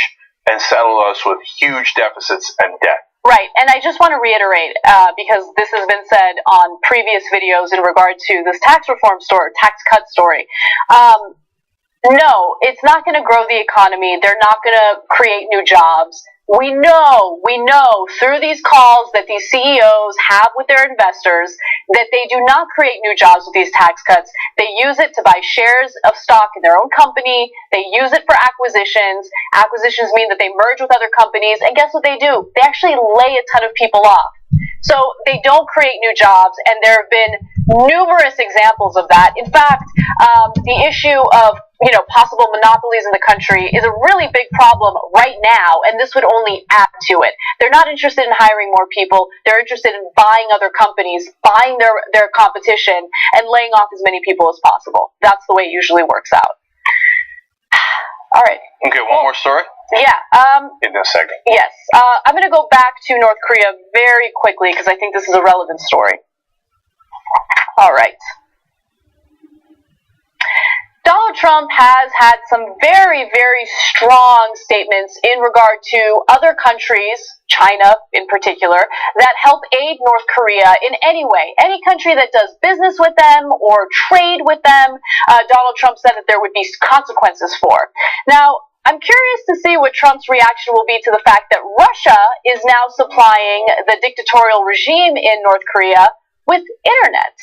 and saddle us with huge deficits and debt. Right, and I just want to reiterate, because this has been said on previous videos in regard to this tax reform story, tax cut story. No, it's not going to grow the economy. They're not going to create new jobs. We know through these calls that these CEOs have with their investors that they do not create new jobs with these tax cuts. They use it to buy shares of stock in their own company. They use it for acquisitions. Acquisitions mean that they merge with other companies. And guess what they do? They actually lay a ton of people off. So they don't create new jobs, and there have been numerous examples of that. In fact, the issue of possible monopolies in the country is a really big problem right now, and this would only add to it. They're not interested in hiring more people. They're interested in buying other companies, buying their competition, and laying off as many people as possible. That's the way it usually works out. All right. Okay, one more story? Yeah. In this segment. Yes. I'm going to go back to North Korea very quickly because I think this is a relevant story. All right. Donald Trump has had some very, very strong statements in regard to other countries, China in particular, that help aid North Korea in any way. Any country that does business with them or trade with them, Donald Trump said that there would be consequences for. Now, I'm curious to see what Trump's reaction will be to the fact that Russia is now supplying the dictatorial regime in North Korea with internet.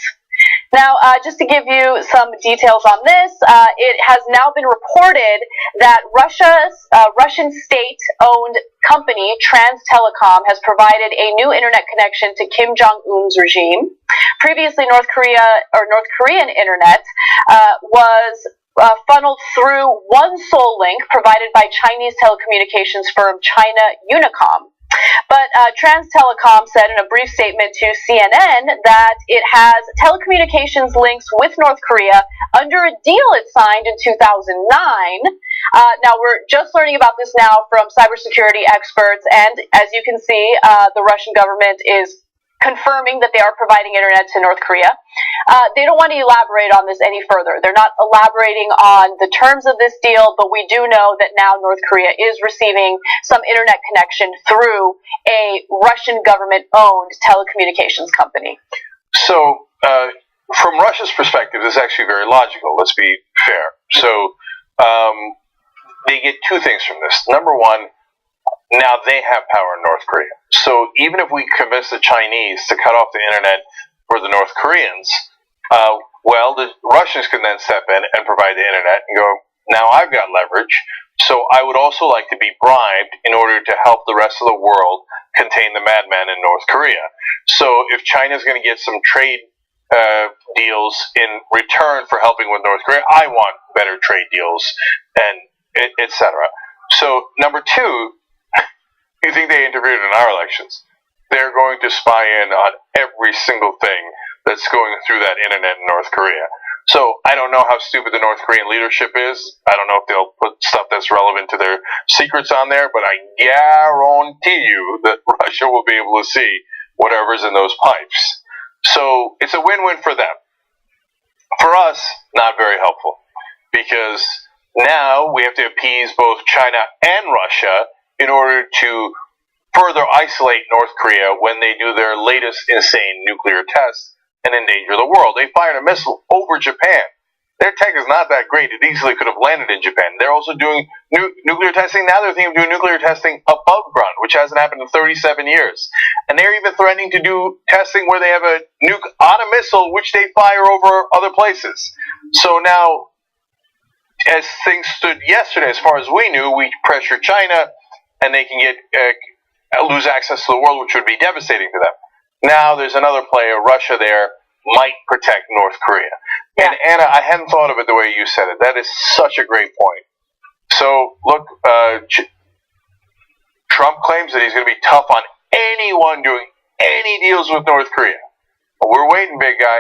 Now, just to give you some details on this, it has now been reported that Russian state-owned company, Trans Telecom, has provided a new internet connection to Kim Jong-un's regime. Previously, North Korean internet was funneled through one sole link provided by Chinese telecommunications firm China Unicom. But But Trans Telecom said in a brief statement to CNN that it has telecommunications links with North Korea under a deal it signed in 2009. Now, we're just learning about this now from cybersecurity experts, and as you can see, the Russian government is confirming that they are providing internet to North Korea. They don't want to elaborate on this any further. They're not elaborating on the terms of this deal, but we do know that now North Korea is receiving some internet connection through a Russian government-owned telecommunications company. So, from Russia's perspective, this is actually very logical. Let's be fair. So, they get two things from this. Number one, now they have power in North Korea. So even if we convince the Chinese to cut off the internet for the North Koreans, the Russians can then step in and provide the internet and go, now I've got leverage, so I would also like to be bribed in order to help the rest of the world contain the madman in North Korea. So if China's going to get some trade deals in return for helping with North Korea, I want better trade deals, and etc. So number two, you think they interfered in our elections? They're going to spy in on every single thing that's going through that internet in North Korea. So I don't know how stupid the North Korean leadership is. I don't know if they'll put stuff that's relevant to their secrets on there, but I guarantee you that Russia will be able to see whatever's in those pipes. So it's a win-win for them. For us, not very helpful, because now we have to appease both China and Russia in order to further isolate North Korea when they do their latest insane nuclear tests and endanger the world. They fired a missile over Japan. Their tech is not that great. It easily could have landed in Japan. They're also doing nuclear testing. Now they're thinking of doing nuclear testing above ground, which hasn't happened in 37 years. And they're even threatening to do testing where they have a nuke on a missile, which they fire over other places. So now, as things stood yesterday, as far as we knew, we pressured China, and they can get lose access to the world, which would be devastating to them. Now there's another player, Russia there, might protect North Korea. Yeah. And Anna, I hadn't thought of it the way you said it. That is such a great point. So, look, Trump claims that he's going to be tough on anyone doing any deals with North Korea. Well, we're waiting, big guy.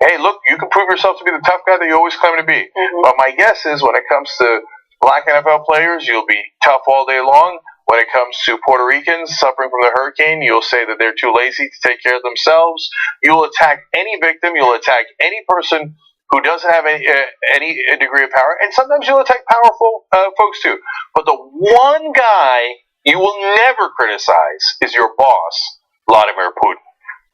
Hey, look, you can prove yourself to be the tough guy that you always claim to be. Mm-hmm. But my guess is when it comes to black NFL players, you'll be tough all day long. When it comes to Puerto Ricans suffering from the hurricane, you'll say that they're too lazy to take care of themselves. You'll attack any victim. You'll attack any person who doesn't have any degree of power. And sometimes you'll attack powerful folks too. But the one guy you will never criticize is your boss, Vladimir Putin.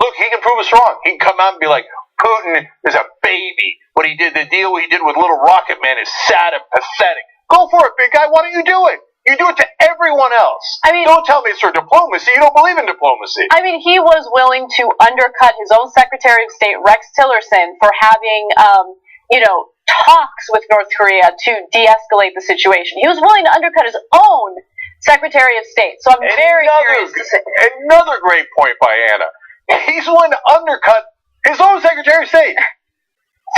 Look, he can prove us wrong. He can come out and be like, Putin is a baby. What he did, the deal he did with Little Rocket Man is sad and pathetic. Go for it, big guy. Why don't you do it? You do it to everyone else. I mean, don't tell me it's for diplomacy. You don't believe in diplomacy. I mean, he was willing to undercut his own Secretary of State, Rex Tillerson, for having, talks with North Korea to de-escalate the situation. He was willing to undercut his own Secretary of State. So I'm very curious to see. Another great point by Anna. He's willing to undercut his own Secretary of State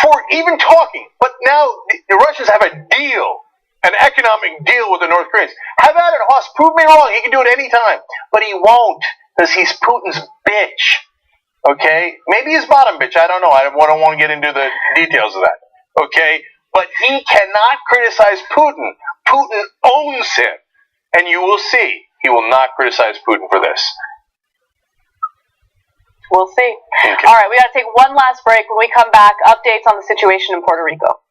for even talking. But now the Russians have a deal. An economic deal with the North Koreans. Have at it, Hoss. Prove me wrong. He can do it anytime. But he won't, because he's Putin's bitch. Okay? Maybe he's bottom bitch. I don't know. I don't want to get into the details of that. Okay? But he cannot criticize Putin. Putin owns him. And you will see. He will not criticize Putin for this. We'll see. Okay. All right, we got to take one last break. When we come back, updates on the situation in Puerto Rico.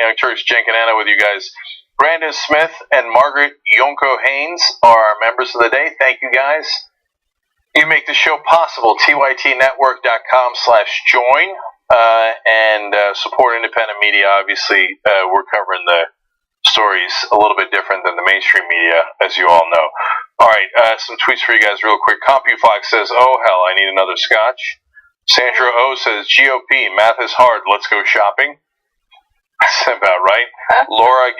Arcturus Jenkinana with you guys. Brandon Smith and Margaret Yonko Haynes are our members of the day. Thank you, guys. You make the show possible. TYTnetwork.com/join and support independent media. Obviously, we're covering the stories a little bit different than the mainstream media, as you all know. All right, some tweets for you guys real quick. CompuFox says, oh, hell, I need another scotch. Sandra O says, GOP, math is hard. Let's go shopping. That's about right. Laura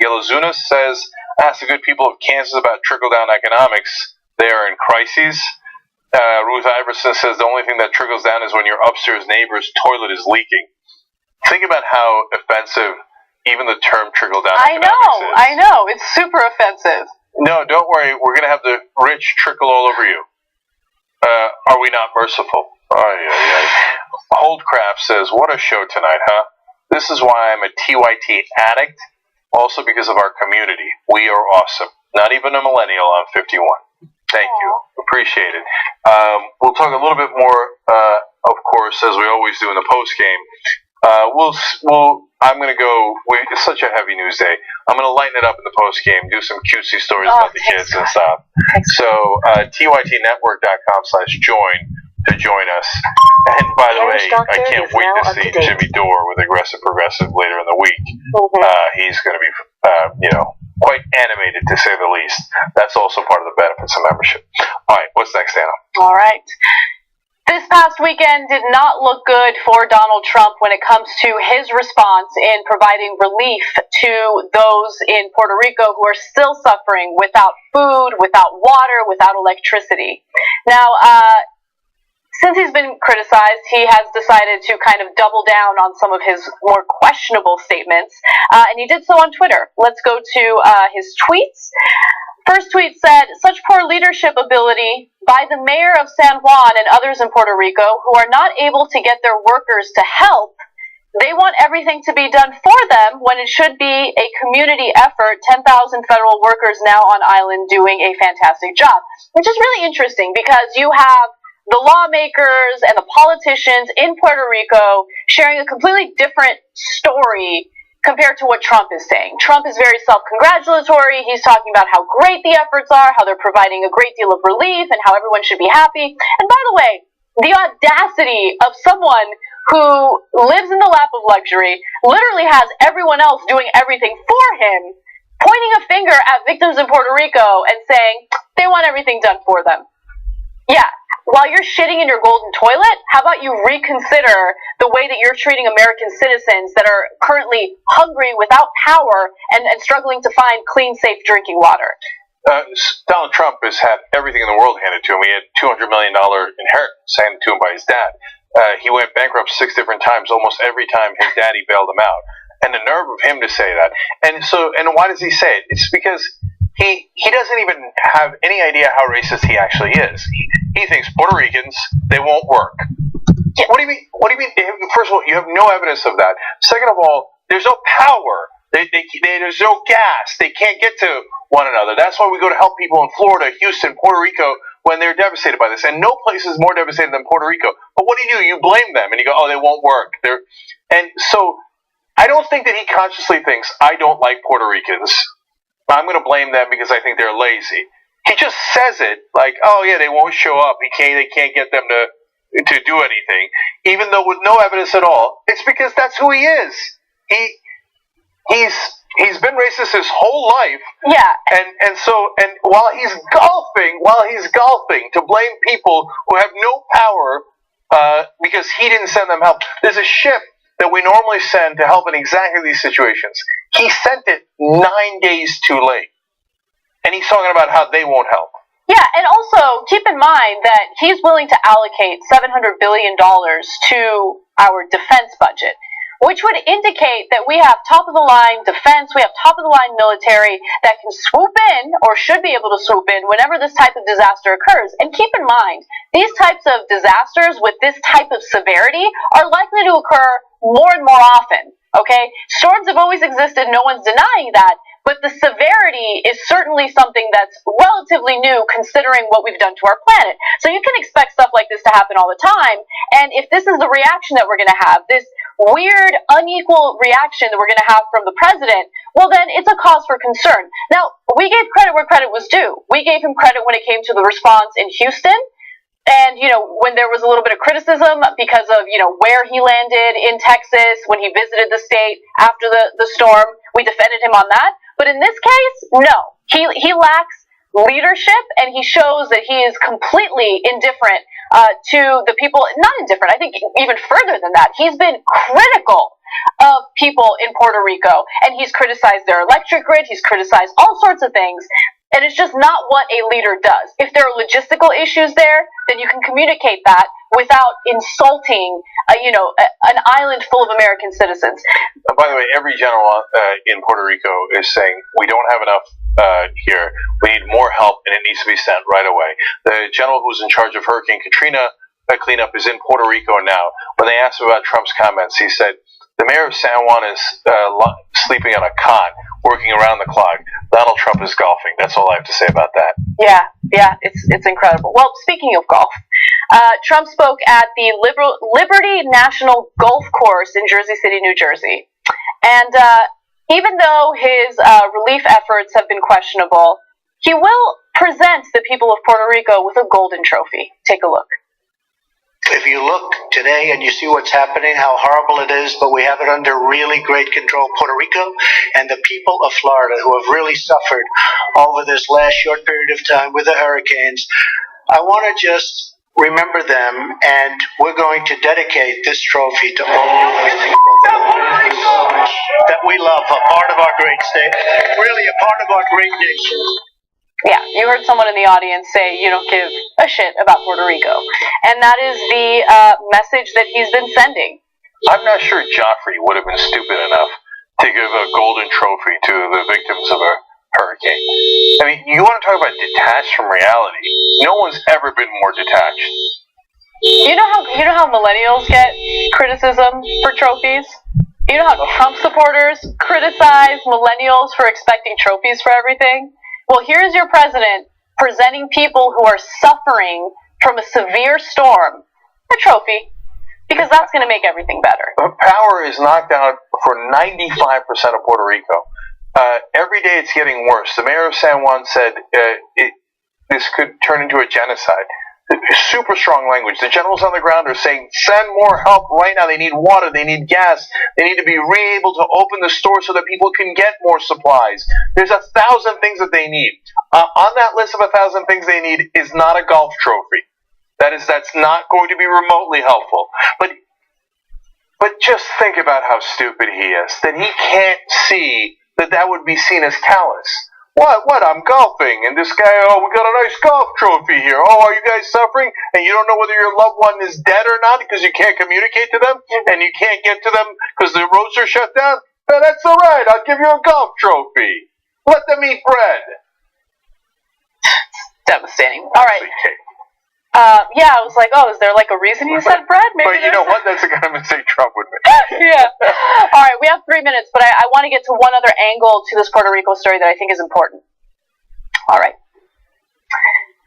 Gilazuna says, ask the good people of Kansas about trickle-down economics. They are in crises. Ruth Iverson says the only thing that trickles down is when your upstairs neighbor's toilet is leaking. Think about how offensive even the term trickle-down economics is. I know. It's super offensive. No, don't worry. We're going to have the rich trickle all over you. Are we not merciful? Holdcraft says, what a show tonight, huh? This is why I'm a TYT addict. Also because of our community. We are awesome. Not even a millennial. I'm 51. Thank you. Appreciate it. We'll talk a little bit more, of course, as we always do in the post-game. I'm going to go, it's such a heavy news day. I'm going to lighten it up in the post-game, do some cutesy stories about the kids and stuff. So, TYTnetwork.com/join to join us. And by the way, I can't wait to see Jimmy Dore with Aggressive Progressive later in the week. He's going to be, quite animated to say the least. That's also part of the benefits of membership. All right, what's next, Anna? All right. This past weekend did not look good for Donald Trump when it comes to his response in providing relief to those in Puerto Rico who are still suffering without food, without water, without electricity. Now, since he's been criticized, he has decided to kind of double down on some of his more questionable statements, and he did so on Twitter. Let's go to his tweets. First tweet said, such poor leadership ability by the mayor of San Juan and others in Puerto Rico who are not able to get their workers to help. They want everything to be done for them when it should be a community effort. 10,000 federal workers now on island doing a fantastic job, which is really interesting because you have the lawmakers and the politicians in Puerto Rico sharing a completely different story compared to what Trump is saying. Trump is very self-congratulatory. He's talking about how great the efforts are, how they're providing a great deal of relief, and how everyone should be happy. And by the way, the audacity of someone who lives in the lap of luxury, literally has everyone else doing everything for him, pointing a finger at victims in Puerto Rico and saying they want everything done for them. Yeah, while you're shitting in your golden toilet, how about you reconsider the way that you're treating American citizens that are currently hungry, without power, and struggling to find clean, safe drinking water? Donald Trump has had everything in the world handed to him. He had $200 million inheritance handed to him by his dad. He went bankrupt 6 different times, almost every time his daddy bailed him out. And the nerve of him to say that. And why does he say it? It's because he doesn't even have any idea how racist he actually is. He thinks Puerto Ricans, they won't work. Yeah. What do you mean? First of all, you have no evidence of that. Second of all, there's no power. There's no gas. They can't get to one another. That's why we go to help people in Florida, Houston, Puerto Rico when they're devastated by this. And no place is more devastated than Puerto Rico. But what do? You blame them and you go, oh, they won't work. And so I don't think that he consciously thinks, I don't like Puerto Ricans. I'm going to blame them because I think they're lazy. He just says it like, oh yeah, they won't show up. They can't get them to do anything, even though with no evidence at all. It's because that's who he is. He's been racist his whole life. Yeah. And while he's golfing to blame people who have no power because he didn't send them help. There's a ship that we normally send to help in exactly these situations. He sent it 9 days too late. And he's talking about how they won't help. Yeah, and also keep in mind that he's willing to allocate $700 billion to our defense budget, which would indicate that we have top-of-the-line defense, we have top-of-the-line military that can swoop in, or should be able to swoop in, whenever this type of disaster occurs. And keep in mind, these types of disasters with this type of severity are likely to occur more and more often, okay? Storms have always existed, no one's denying that, but the severity is certainly something that's relatively new considering what we've done to our planet. So you can expect stuff like this to happen all the time, and if this is the reaction that we're going to have, this weird, unequal reaction that we're going to have from the president, well, then it's a cause for concern. Now, we gave credit where credit was due. We gave him credit when it came to the response in Houston. And, when there was a little bit of criticism because of, where he landed in Texas, when he visited the state after the storm, we defended him on that. But in this case, no. He lacks leadership, and he shows that he is completely indifferent to the people. Not indifferent, I think even further than that. He's been critical of people in Puerto Rico, and he's criticized their electric grid, he's criticized all sorts of things. And it's just not what a leader does. If there are logistical issues there, then you can communicate that without insulting, an island full of American citizens. By the way, every general in Puerto Rico is saying we don't have enough here. We need more help, and it needs to be sent right away. The general who's in charge of Hurricane Katrina cleanup is in Puerto Rico now. When they asked him about Trump's comments, he said, the mayor of San Juan is sleeping on a cot, working around the clock. Donald Trump is golfing. That's all I have to say about that. Yeah, it's incredible. Well, speaking of golf, Trump spoke at the Liberty National Golf Course in Jersey City, New Jersey. And even though his relief efforts have been questionable, he will present the people of Puerto Rico with a golden trophy. Take a look. If you look today and you see what's happening, how horrible it is, but we have it under really great control. Puerto Rico and the people of Florida who have really suffered over this last short period of time with the hurricanes, I want to just remember them, and we're going to dedicate this trophy to all the people that we love, a part of our great state, really a part of our great nation. Yeah, you heard someone in the audience say you don't give a shit about Puerto Rico. And that is the message that he's been sending. I'm not sure Joffrey would have been stupid enough to give a golden trophy to the victims of a hurricane. I mean, you want to talk about detached from reality. No one's ever been more detached. You know how millennials get criticism for trophies? You know how Trump supporters criticize millennials for expecting trophies for everything? Well, here's your president presenting people who are suffering from a severe storm a trophy, because that's going to make everything better. Power is knocked out for 95% of Puerto Rico. Every day it's getting worse. The mayor of San Juan said this could turn into a genocide. Super strong language. The generals on the ground are saying, send more help right now. They need water. They need gas. They need to be able to open the store so that people can get more supplies. There's 1,000 things that they need. On that list of 1,000 things they need is not a golf trophy. That's not going to be remotely helpful. But just think about how stupid he is. That he can't see that would be seen as callous. What? I'm golfing, and this guy, we got a nice golf trophy here. Oh, are you guys suffering? And you don't know whether your loved one is dead or not because you can't communicate to them, and you can't get to them because the roads are shut down? No, that's all right. I'll give you a golf trophy. Let them eat bread. Devastating. All right. Yeah, I was like, is there like a reason you said bread? Maybe. But you know what? That's the kind of mistake Trump would make. Yeah. All right, we have 3 minutes, but I want to get to one other angle to this Puerto Rico story that I think is important. All right.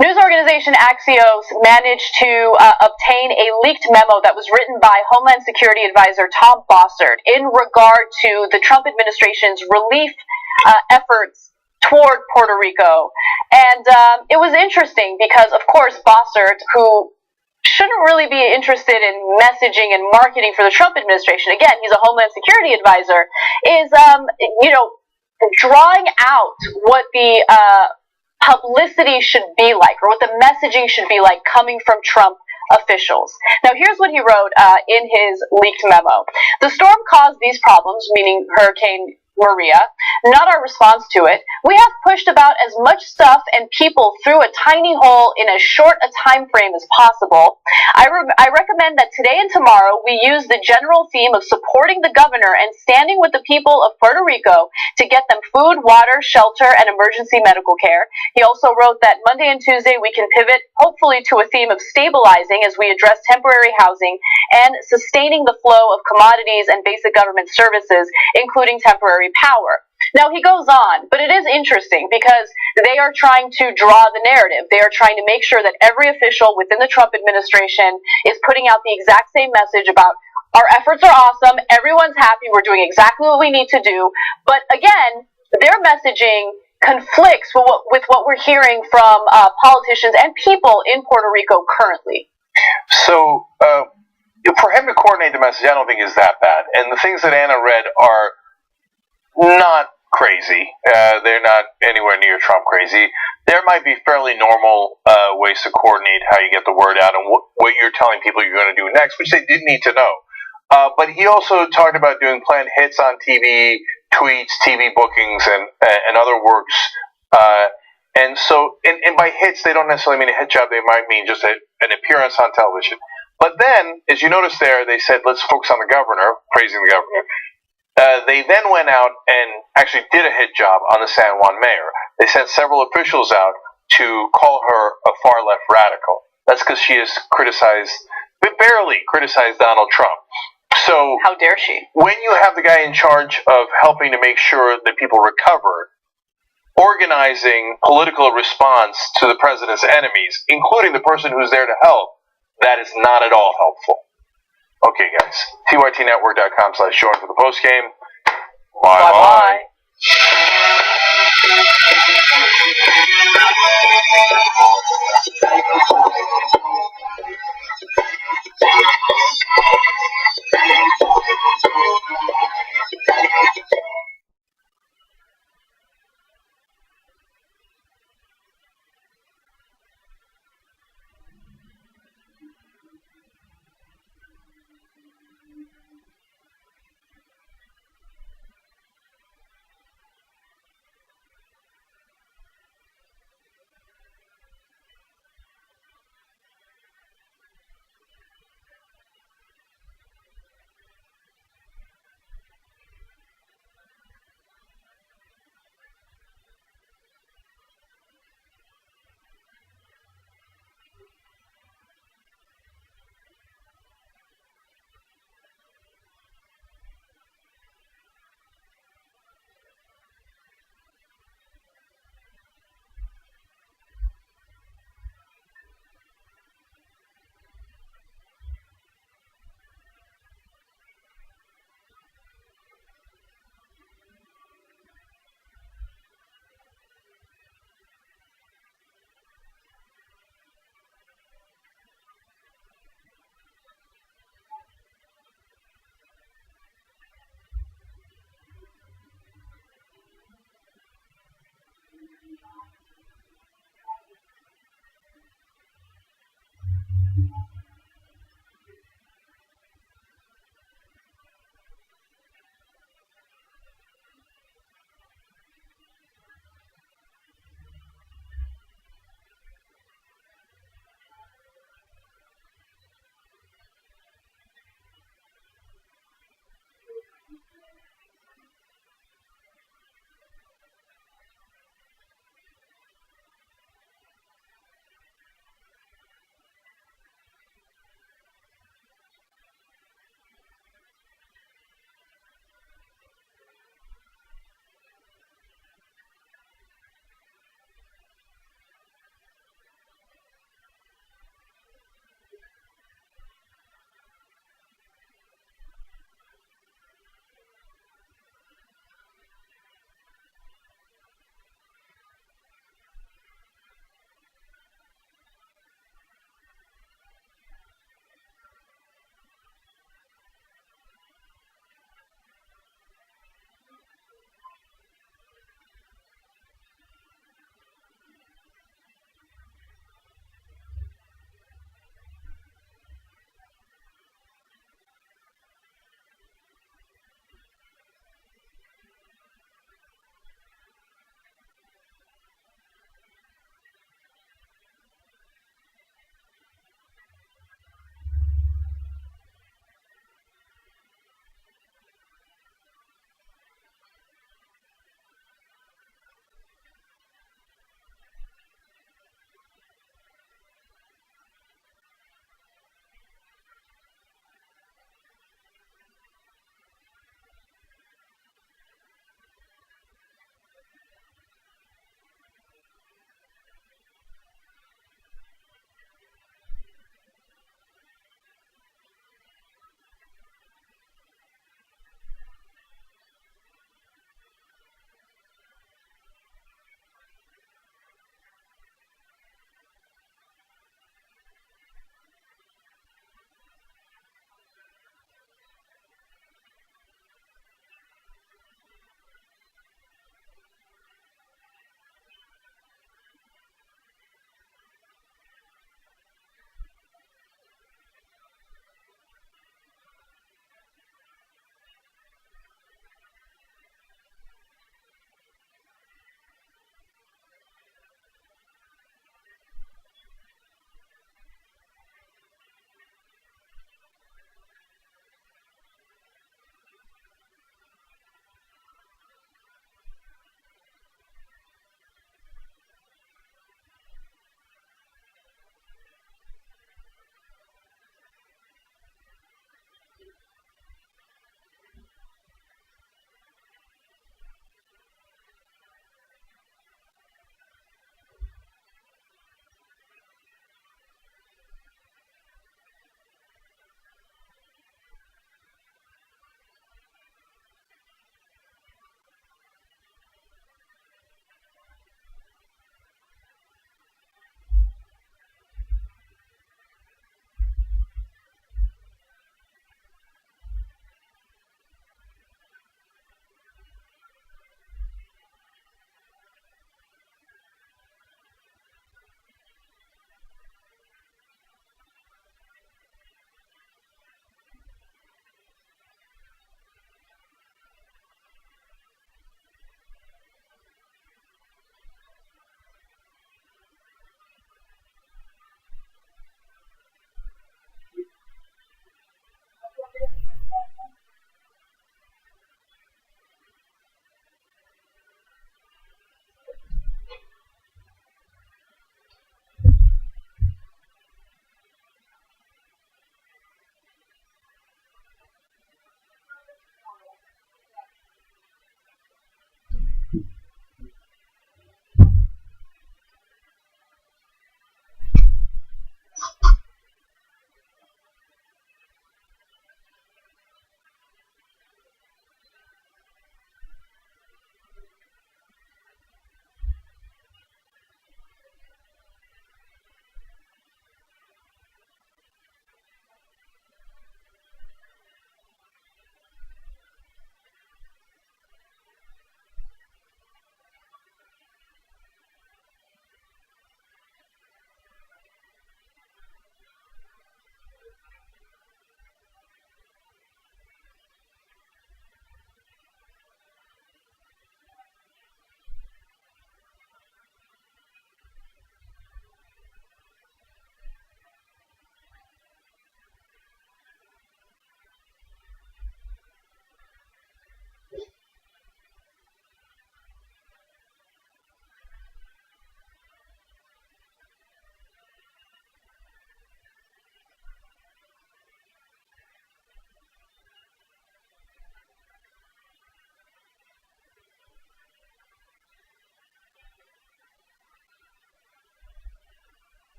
News organization Axios managed to obtain a leaked memo that was written by Homeland Security Advisor Tom Bossert in regard to the Trump administration's relief efforts toward Puerto Rico. And it was interesting because, of course, Bossert, who shouldn't really be interested in messaging and marketing for the Trump administration, again, he's a Homeland Security advisor, is, drawing out what the publicity should be like, or what the messaging should be like coming from Trump officials. Now, here's what he wrote in his leaked memo. The storm caused these problems, meaning Hurricane Maria, not our response to it. We have pushed about as much stuff and people through a tiny hole in as short a time frame as possible. I recommend that today and tomorrow we use the general theme of supporting the governor and standing with the people of Puerto Rico to get them food, water, shelter, and emergency medical care. He also wrote that Monday and Tuesday we can pivot, hopefully, to a theme of stabilizing as we address temporary housing and sustaining the flow of commodities and basic government services, including temporary power. Now, he goes on, but it is interesting because they are trying to draw the narrative. They are trying to make sure that every official within the Trump administration is putting out the exact same message about our efforts are awesome, everyone's happy, we're doing exactly what we need to do. But again, their messaging conflicts with what we're hearing from politicians and people in Puerto Rico currently. So, for him to coordinate the message, I don't think is that bad. And the things that Anna read are not crazy. They're not anywhere near Trump crazy. There might be fairly normal ways to coordinate how you get the word out and what you're telling people you're going to do next, which they did need to know. But he also talked about doing planned hits on TV, tweets, TV bookings, and other works. And so, and by hits, they don't necessarily mean a hit job. They might mean just an appearance on television. But then, as you notice there, they said, let's focus on the governor, praising the governor. They then went out and actually did a hit job on the San Juan mayor. They sent several officials out to call her a far-left radical. That's because she has barely criticized Donald Trump. So, how dare she? When you have the guy in charge of helping to make sure that people recover, organizing political response to the president's enemies, including the person who's there to help, that is not at all helpful. Okay, guys. TYTnetwork.com/join for the postgame. Bye-bye.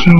So,